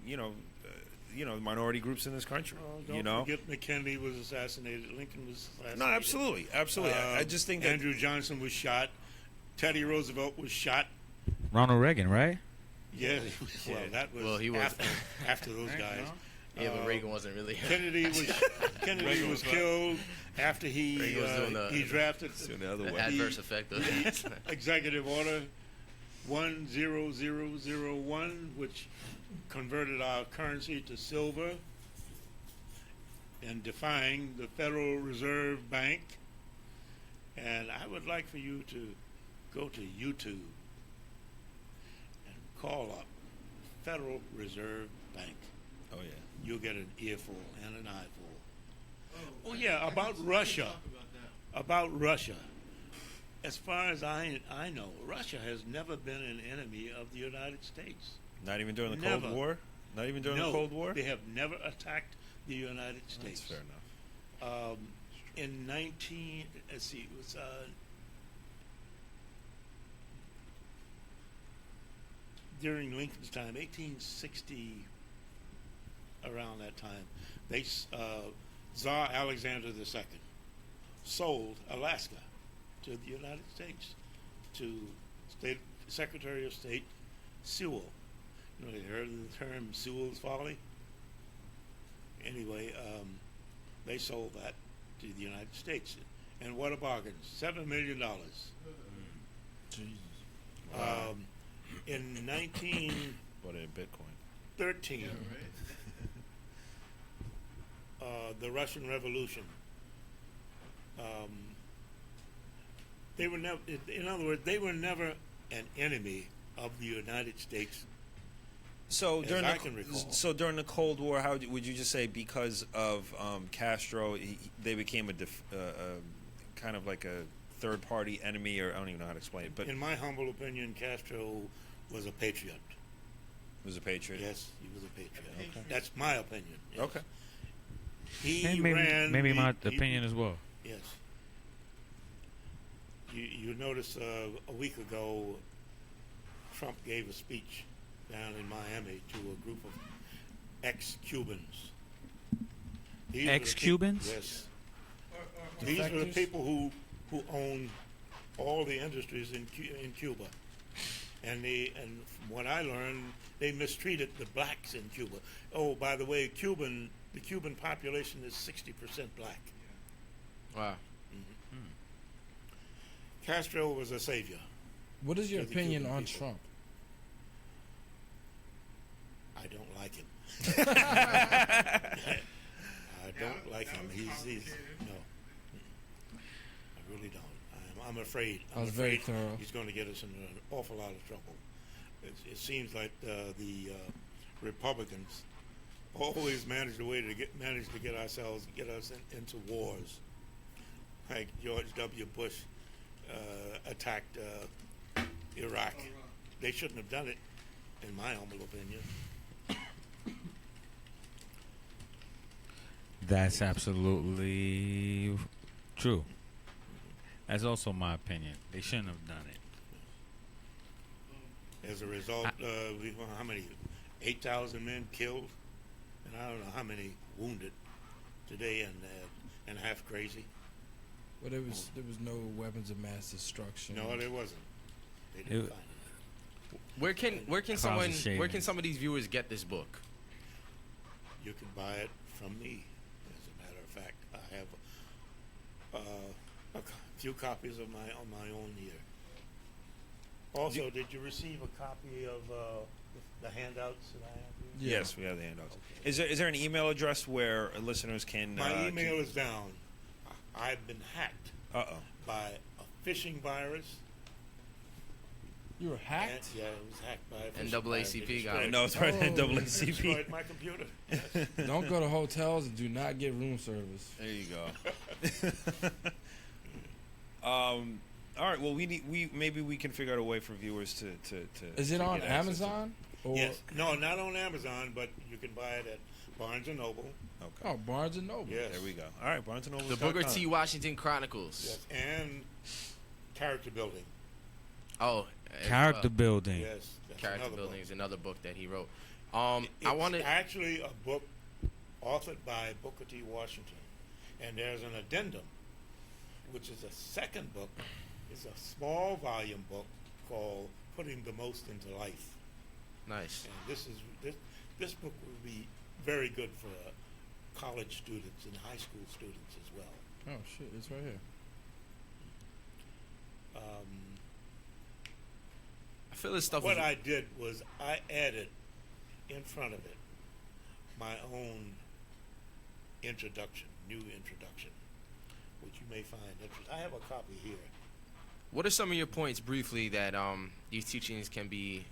minority groups in this country. Don't forget McKinley was assassinated. Lincoln was assassinated. No, absolutely. I just think that Andrew Johnson was shot. Teddy Roosevelt was shot. Ronald Reagan, right? Yeah, well, that was Well, he was after those guys. Yeah, but Reagan wasn't really. Kennedy was killed after he drafted the other way. Adverse effect of it. Executive Order 10001, which converted our currency to silver and defying the Federal Reserve Bank. And I would like for you to go to YouTube and call up Federal Reserve Bank. Oh yeah. You'll get an earful and an eyeful. Oh yeah, about Russia. About Russia. As far as I know, Russia has never been an enemy of the United States. Not even during the Cold War? Not even during the Cold War? They have never attacked the United States. That's fair enough. In it was during Lincoln's time, 1860, around that time, Tsar Alexander II sold Alaska to the United States, to Secretary of State Sewell. You heard of the term Sewell's Folly? Anyway, they sold that to the United States. And what a bargain. $7 million. Jesus. Wow. In 1913, What a Bitcoin. The Russian Revolution. They were never, in other words, they were never an enemy of the United States. So As during I can recall. during the Cold War, how would you just say because of Castro, they became a kind of like a third party enemy, or I don't even know how to explain it. But In my humble opinion, Castro was a patriot. was a patriot. Yes, he was a patriot. Okay. That's my opinion. Yes. Okay. He Maybe ran. my opinion as well. Yes. You notice a week ago, Trump gave a speech down in Miami to a group of ex-Cubans. These were the Ex-Cubans? people- Yes. These are the Defectors? people who own all the industries in Cuba. And from what I learned, they mistreated the blacks in Cuba. Oh, by the way, Cuban the Cuban population is 60% black. Wow. Castro was a savior. What is your To the opinion Cuban on people. Trump? I don't like him. I don't like him. He's no. I really don't. I'm afraid. I was very afraid thorough. he's going to get us in an awful lot of trouble. It seems like the Republicans always manage a way to get us into wars. Like George W. Bush attacked Iraq. They shouldn't have done it, in my humble opinion. That's absolutely true. That's also my opinion. They shouldn't have done it. As a result, how many? 8,000 men killed, and I don't know how many wounded today, and half crazy. Well, there was no weapons of mass destruction. No, there wasn't. They didn't It- find it. Where can Clouds of where can shaving. some of these viewers get this book? You can buy it from me. As a matter of fact, I have a few copies on my own here. Also, did you receive a copy of the handouts that I have here? Yeah. Yes, we have the handouts. Is there an email address where listeners can? My email is down. I've been hacked by a phishing virus. You were And, hacked? yeah, it was hacked by a phishing virus. They NAACP got destroyed- it. No, it's right. Oh. NAACP. destroyed my computer. Yes. Don't go to hotels and do not get room service. There you go. All right. Well, maybe we can figure out a way for viewers to Is it to on get access to- Amazon? Or Yes. No, not on Amazon, but you can buy it at Barnes & Noble. Okay. oh, Barnes and Noble. Yes. There we go. All right, Barnes and Noble. The Booker T Washington Chronicles. Yes. And character building. Oh, Character building. Yes. That's Character another building book. is another book that he wrote. It's I wanted. actually a book authored by Booker T. Washington, and there's an addendum, which is a second book. It's a small volume book called "Putting the Most into Life," Nice. and this book will be very good for college students and high school students as well. Oh shit, it's right here. I feel this stuff. What was, I did was I added in front of it my own introduction, new introduction, which you may find interesting. I have a copy here. What are some of your points, briefly, that these teachings can be,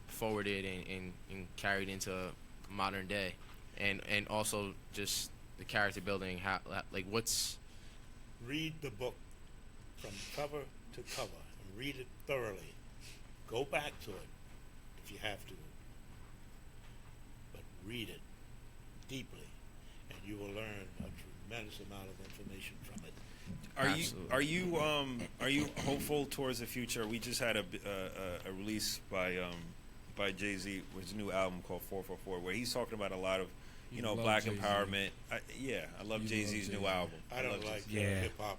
forwarded and carried into modern day, and also just the character building? How, like, what's Read the book from cover to cover and read it thoroughly. Go back to it if you have to, but read it deeply, and you will learn a tremendous amount of information from it. Absolutely. Are you hopeful towards the future? We just had a release by Jay-Z with his new album called 444, where he's talking about a lot of You love black Jay-Z. empowerment. I love You Jay-Z's love new Jay-Z. album. I don't love like Jay-Z. Yeah. hip hop.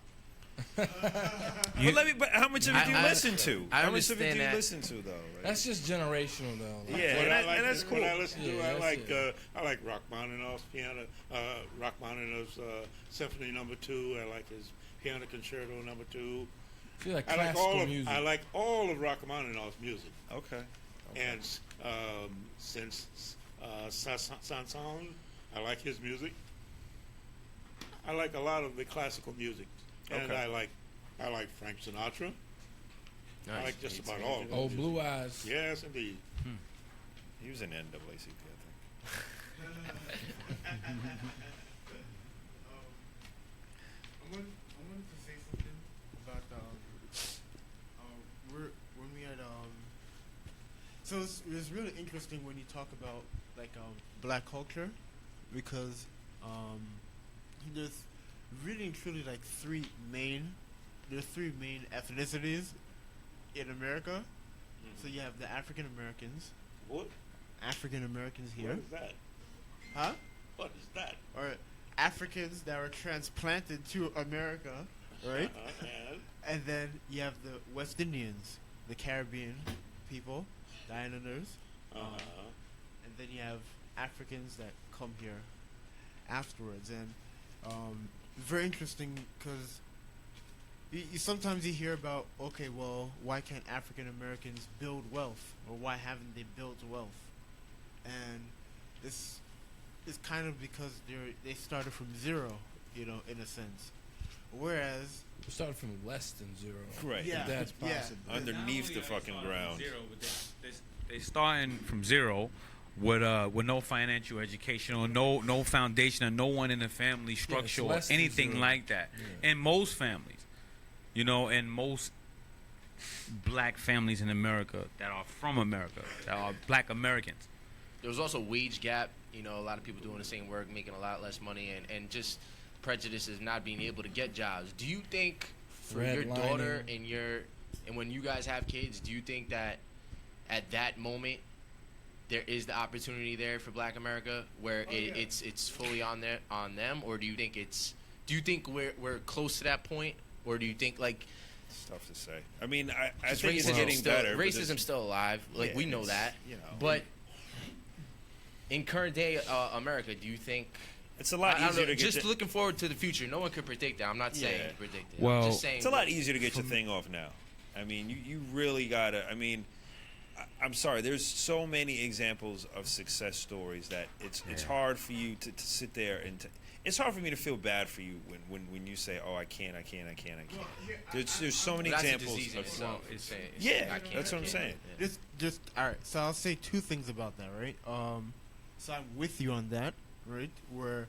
But how much of it do you I- listen to? I How much of it do understand you that. listen to, though? Right? That's just generational, though. Like, Yeah. and that's cool. What I listen to, Yeah, I that's like it. I like Rachmaninoff's piano, Rachmaninoff's Symphony Number 2. I like his Piano Concerto Number 2. I feel like I like classical music. I like all of Rachmaninoff's music. Okay. And since Saint-Saëns, I like his music. I like a lot of the classical music, and Okay. I like Frank Sinatra. I nice. like just about all of them. Oh, Blue Eyes. Yes, indeed. He was in NAACP, I I wanted to say something about when we had so it's really interesting when you talk about like black culture, because there's really and truly like three main ethnicities in America. So you have the African Americans, What? here, What is that? huh? What is that? Or Africans that were transplanted to America, right? And And then you have the West Indians, the Caribbean people, the islanders, and then you have Africans that come here afterwards. And very interesting because sometimes you hear about, okay, well, why can't African Americans build wealth, or why haven't they built wealth? And it's kind of because they started from zero, in a sense. Whereas We started from less than zero. Right. Yeah. If that's Yeah. possible. Underneath the fucking ground. Zero, but they starting from zero with no financial education or no foundation, or no one in the family structure or less than anything zero. like that. Yeah. In most families, and most black families in America that are from America, that are black Americans. There was also wage gap. A lot of people doing the same work, making a lot less money, and just prejudices not being able to get jobs. Do you think for your daughter and when you guys have kids, do you think that at that moment there is the opportunity there for Black America where it's fully on them, or do you think we're close to that point, or do you think like It's tough to say. I mean, I 'cause think it's getting better. but racism's still alive, like we know it's, that, you know, but in current day America, do you think it's a lot I don't easier know, to get. just looking forward to the future? No one could predict that. I'm not saying Yeah. predict it. Well, I'm just saying It's a lot easier to get your thing off now. I mean, you really gotta. I mean, I'm sorry. There's so many examples of success stories that it's hard for you to sit there and. It's hard for me to feel bad for you when you say, "Oh, I can't." There's so many That's a examples disease in of itself. It's saying, Yeah, I can't, that's I what I'm can't. saying. Yeah. just all right. So I'll say two things about that, right? So I'm with you on that, right? Where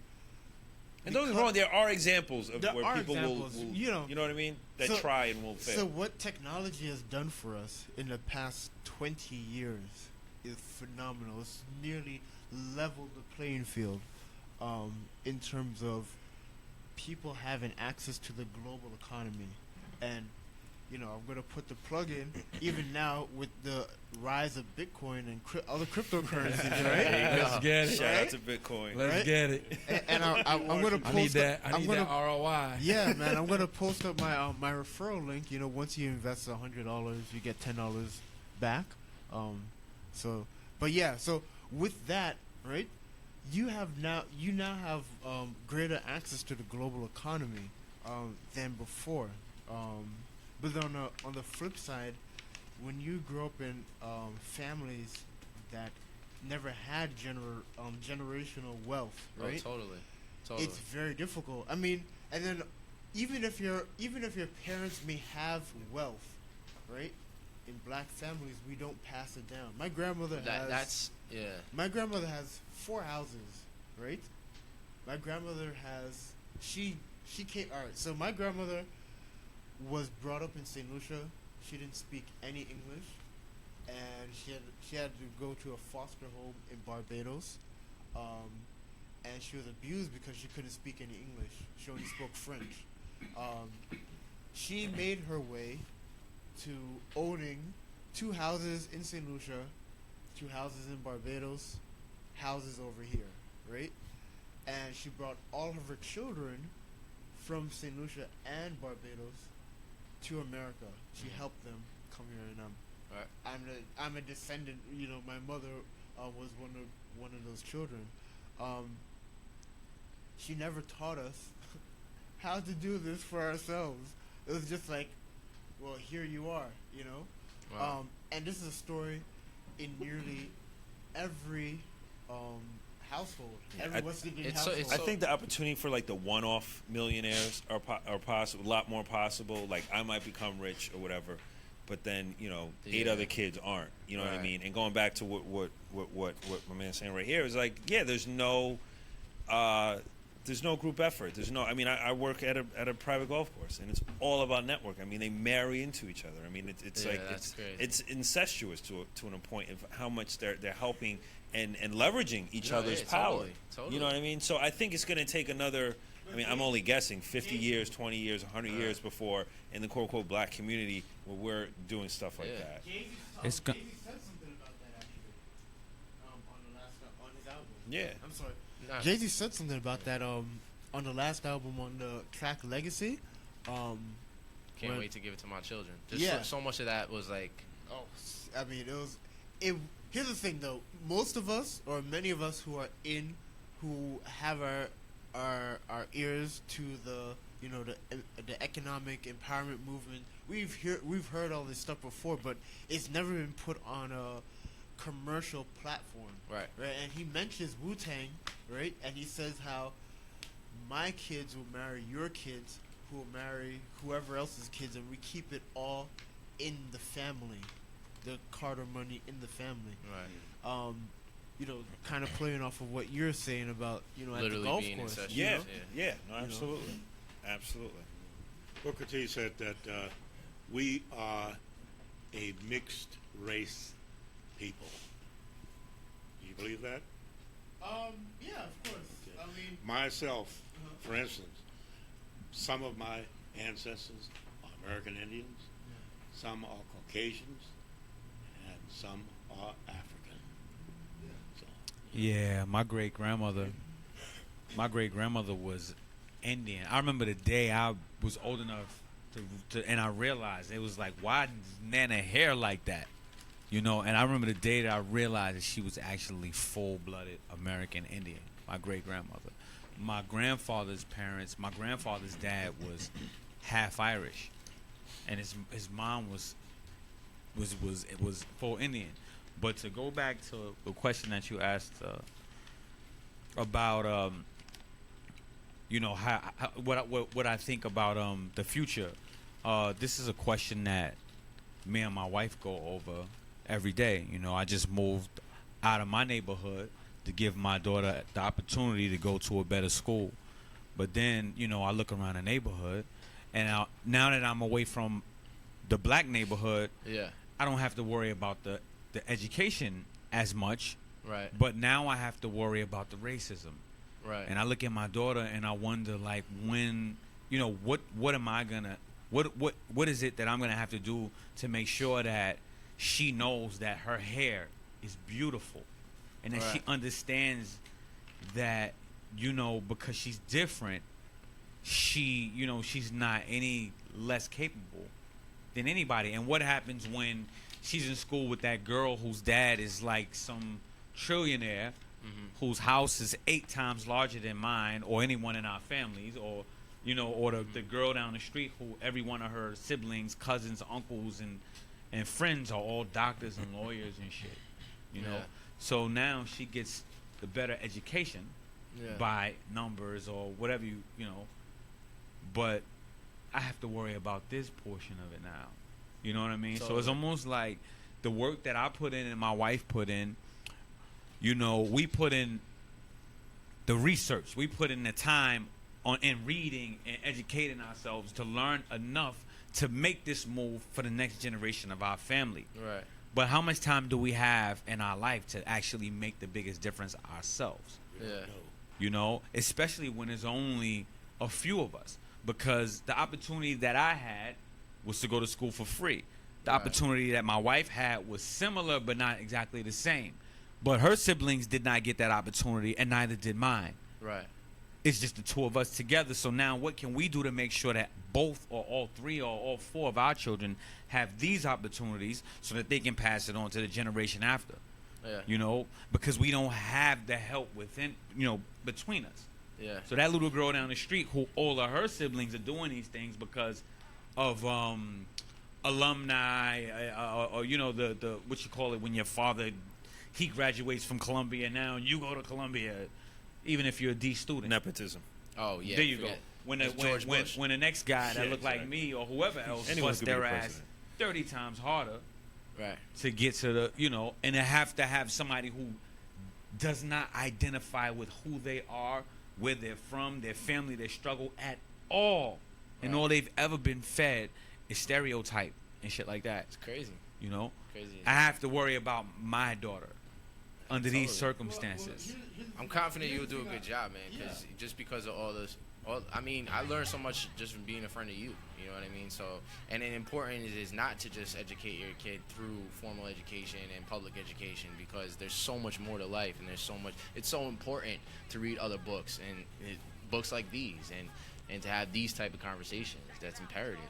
And don't get me wrong, there are examples of There where are people examples, will you know. you know what I mean? That So- try and will fail. So what technology has done for us in the past 20 years is phenomenal. It's nearly leveled the playing field in terms of people having access to the global economy. And, I'm going to put the plug in, even now with the rise of Bitcoin and other cryptocurrencies, right? There you go. Let's get it. Shout out to Bitcoin. Let's Right? get it. And I'm going to post I need that. I'm I need gonna- that ROI. Yeah, man, I'm gonna post up my referral link. Once you invest $100, you get $10 back. So with that, right? You now have greater access to the global economy than before. But on the flip side, when you grow up in families that never had generational wealth, right? Oh, totally. It's very difficult. I mean, and then even if your parents may have wealth, right? In black families, we don't pass it down. My grandmother My grandmother has 4 houses, right? My grandmother has she came. All right, so my grandmother was brought up in St. Lucia. She didn't speak any English, and she had to go to a foster home in Barbados. And she was abused because she couldn't speak any English. She only spoke French. She made her way to owning 2 houses in St. Lucia, 2 houses in Barbados, houses over here, right? And she brought all of her children from St. Lucia and Barbados to America. She helped them come here, and I'm a descendant. My mother was one of those children. She never taught us how to do this for ourselves. It was just like, well, here you are, Wow. And this is a story in nearly every household, every West Indian it's so- household. it's I think the opportunity for like the one-off millionaires are possible, a lot more possible. Like I might become rich or whatever, but then 8 Yeah. other kids aren't. You know what I Right. mean? And going back to what my man's saying right here is like, yeah, there's no group effort. There's no. I mean, I work at a private golf course, and it's all about network. I mean, they marry into each other. I mean, it's Yeah, like that's crazy. it's incestuous to a point of how much they're helping and leveraging each other's yeah, power. totally. You know what I mean? So I think it's going to take another. I mean, I'm only guessing 50 years, 20 years, 100 years before in the quote unquote black community where we're doing stuff like Yeah. that. It's go- Jay-Z said something about that actually on his album. Yeah. I'm sorry. Nah. Jay-Z said something about that on the last album on the track Legacy. Can't when- wait to give it to my children. Just Yeah. so much of that was like, I mean, Here's the thing, though. Most of us, or many of us, who have our our ears to the economic empowerment movement. We've heard all this stuff before, but it's never been put on a commercial platform. Right. Right. And he mentions Wu-Tang, right? And he says how my kids will marry your kids, who will marry whoever else's kids, and we keep it all in the family, the Carter money in the family. Right. Kind of playing off of what you're saying about, at Literally the golf being course. incestuous. Yeah, Yeah. yeah, no, absolutely, absolutely. Booker T said that we are a mixed race people. Do you believe that? Yeah, of course. I mean, Myself, for instance, some of my ancestors are American Indians, some are Caucasians, and some are African. So, Yeah, my great grandmother was Indian. I remember the day I was old enough to and I realized it was like, why does Nana hair like that? And I remember the day that I realized that she was actually full-blooded American Indian. My great grandmother. My grandfather's dad was half Irish, and his mom was full Indian. But to go back to the question that you asked about what I think about the future, this is a question that me and my wife go over every day. I just moved out of my neighborhood to give my daughter the opportunity to go to a better school. But then, I look around the neighborhood, and now that I'm away from the black neighborhood, Yeah. I don't have to worry about the education as much. Right. But now I have to worry about the racism. Right. And I look at my daughter and I wonder, like, when, what am I gonna, what is it that I'm gonna have to do to make sure that she knows that her hair is beautiful, and that she Right. understands that, because she's different, she's not any less capable than anybody. And what happens when she's in school with that girl whose dad is like some trillionaire, whose house is 8 times larger than mine or anyone in our families, or the girl down the street who every one of her siblings, cousins, uncles, and friends are all doctors and lawyers and shit. Yeah. So now she gets the better education by numbers or whatever but I have to worry about this portion of it now. You know what I mean? So it's almost like the work that I put in and my wife put in, we put in the research, we put in the time in reading and educating ourselves to learn enough to make this move for the next generation of our family. Right. But how much time do we have in our life to actually make the biggest difference ourselves? Yeah. Especially when there's only a few of us. Because the opportunity that I had was to go to school for free. The Right. opportunity that my wife had was similar but not exactly the same. But her siblings did not get that opportunity, and neither did mine. Right. It's just the two of us together. So now what can we do to make sure that both or all 3 or all 4 of our children have these opportunities so that they can pass it on to the generation after? Yeah. Because we don't have the help within, between us. Yeah. So that little girl down the street, who all of her siblings are doing these things because of alumni, or the what you call it when your father, he graduates from Columbia now and you go to Columbia, even if you're a D student. Nepotism. Oh yeah. There you go. It's George Bush. When the next guy that Yeah, looked like exactly. me or whoever else Anyone bust could be the their ass president. 30 times harder Right. to get to the, and to have somebody who does not identify with who they are, where they're from, their family, their struggle at all. And Right. all they've ever been fed is stereotype and shit like that. It's crazy. Crazy. I have to worry about my daughter under these Totally. circumstances. I'm confident you'll do a good job, man. Just because of all this. I learned so much just from being a friend of you. You know what I mean? So, and then important is not to just educate your kid through formal education and public education, because there's so much more to life, and it's so important to read other books and books like these, and to have these type of conversations. That's imperative.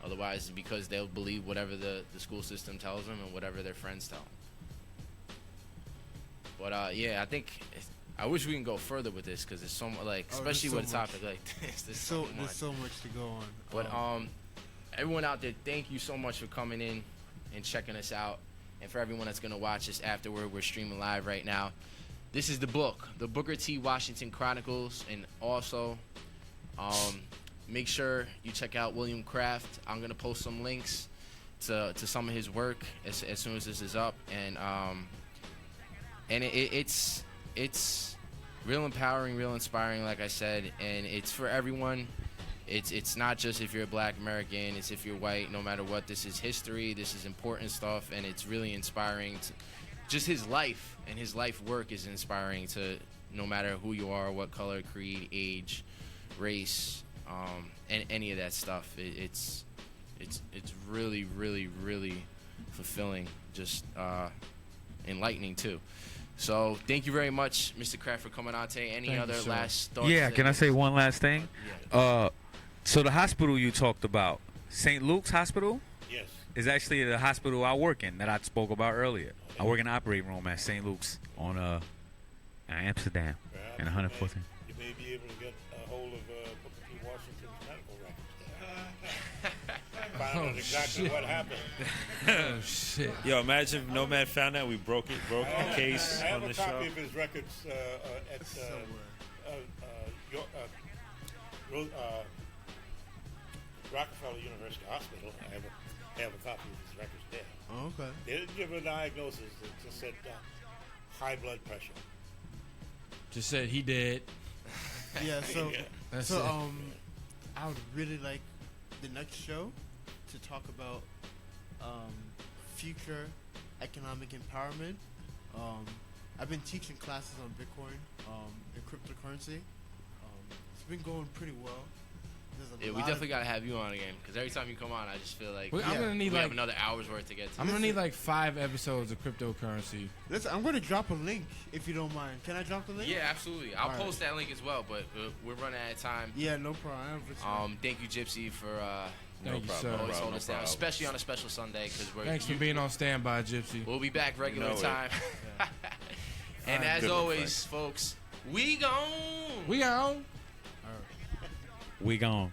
Otherwise, because they'll believe whatever the school system tells them and whatever their friends tell them. But I think I wish we can go further with this because it's so much, like, Oh, especially there's with a so topic like this. There's so much. There's so much to go on. But everyone out there, thank you so much for coming in and checking us out. And for everyone that's gonna watch this afterward, we're streaming live right now. This is the book, the Booker T Washington Chronicles, and also make sure you check out William Kraft. I'm gonna post some links to some of his work as soon as this is up, and it's real empowering, real inspiring, like I said, and it's for everyone. It's not just if you're a Black American, it's if you're white, no matter what. This is history, this is important stuff, and it's really inspiring. Just his life and his life work is inspiring to no matter who you are, what color, creed, age, race, and any of that stuff. It's really, really, really fulfilling, just enlightening too. So thank you very much, Mr. Kraft, for coming on today. Any Thank you, other sir. last thoughts? Yeah, can I say one last thing? So the hospital you talked about, St. Luke's Hospital, Yes. is actually the hospital I work in that I spoke about earlier. I work in the operating room at St. Luke's on Amsterdam Perhaps and 114. you may be able to get a hold of Booker T Washington's medical records there. Find out exactly what happened. Oh shit! Yo, imagine if Nomad found that we broke the case I have on a the copy show. of his records at Rockefeller University Hospital. I have a copy of his records there. Oh, okay. They didn't give a diagnosis. They just said high blood pressure. Just said he did. Yeah. So That's so it. I would really like the next show to talk about future economic empowerment. I've been teaching classes on Bitcoin and cryptocurrency. It's been going pretty well. There's a Yeah, we lot definitely gotta have you on again because every time you come on, I just feel like I'm Yeah. gonna need we have like another hour's worth to get to. I'm gonna need like 5 episodes of cryptocurrency. Listen, I'm gonna drop a link if you don't mind. Can I drop the link? Yeah, absolutely. I'll All right. post that link as well, but we're running out of time. Yeah, no problem. Thank you, Gypsy, for Thank you, sir. always holding no us down, problem. especially on a special Sunday because we're. Thanks for being on standby, Gypsy. We'll be back regular know it. time. And as Good one, always, folks, we gone. We on. We gone.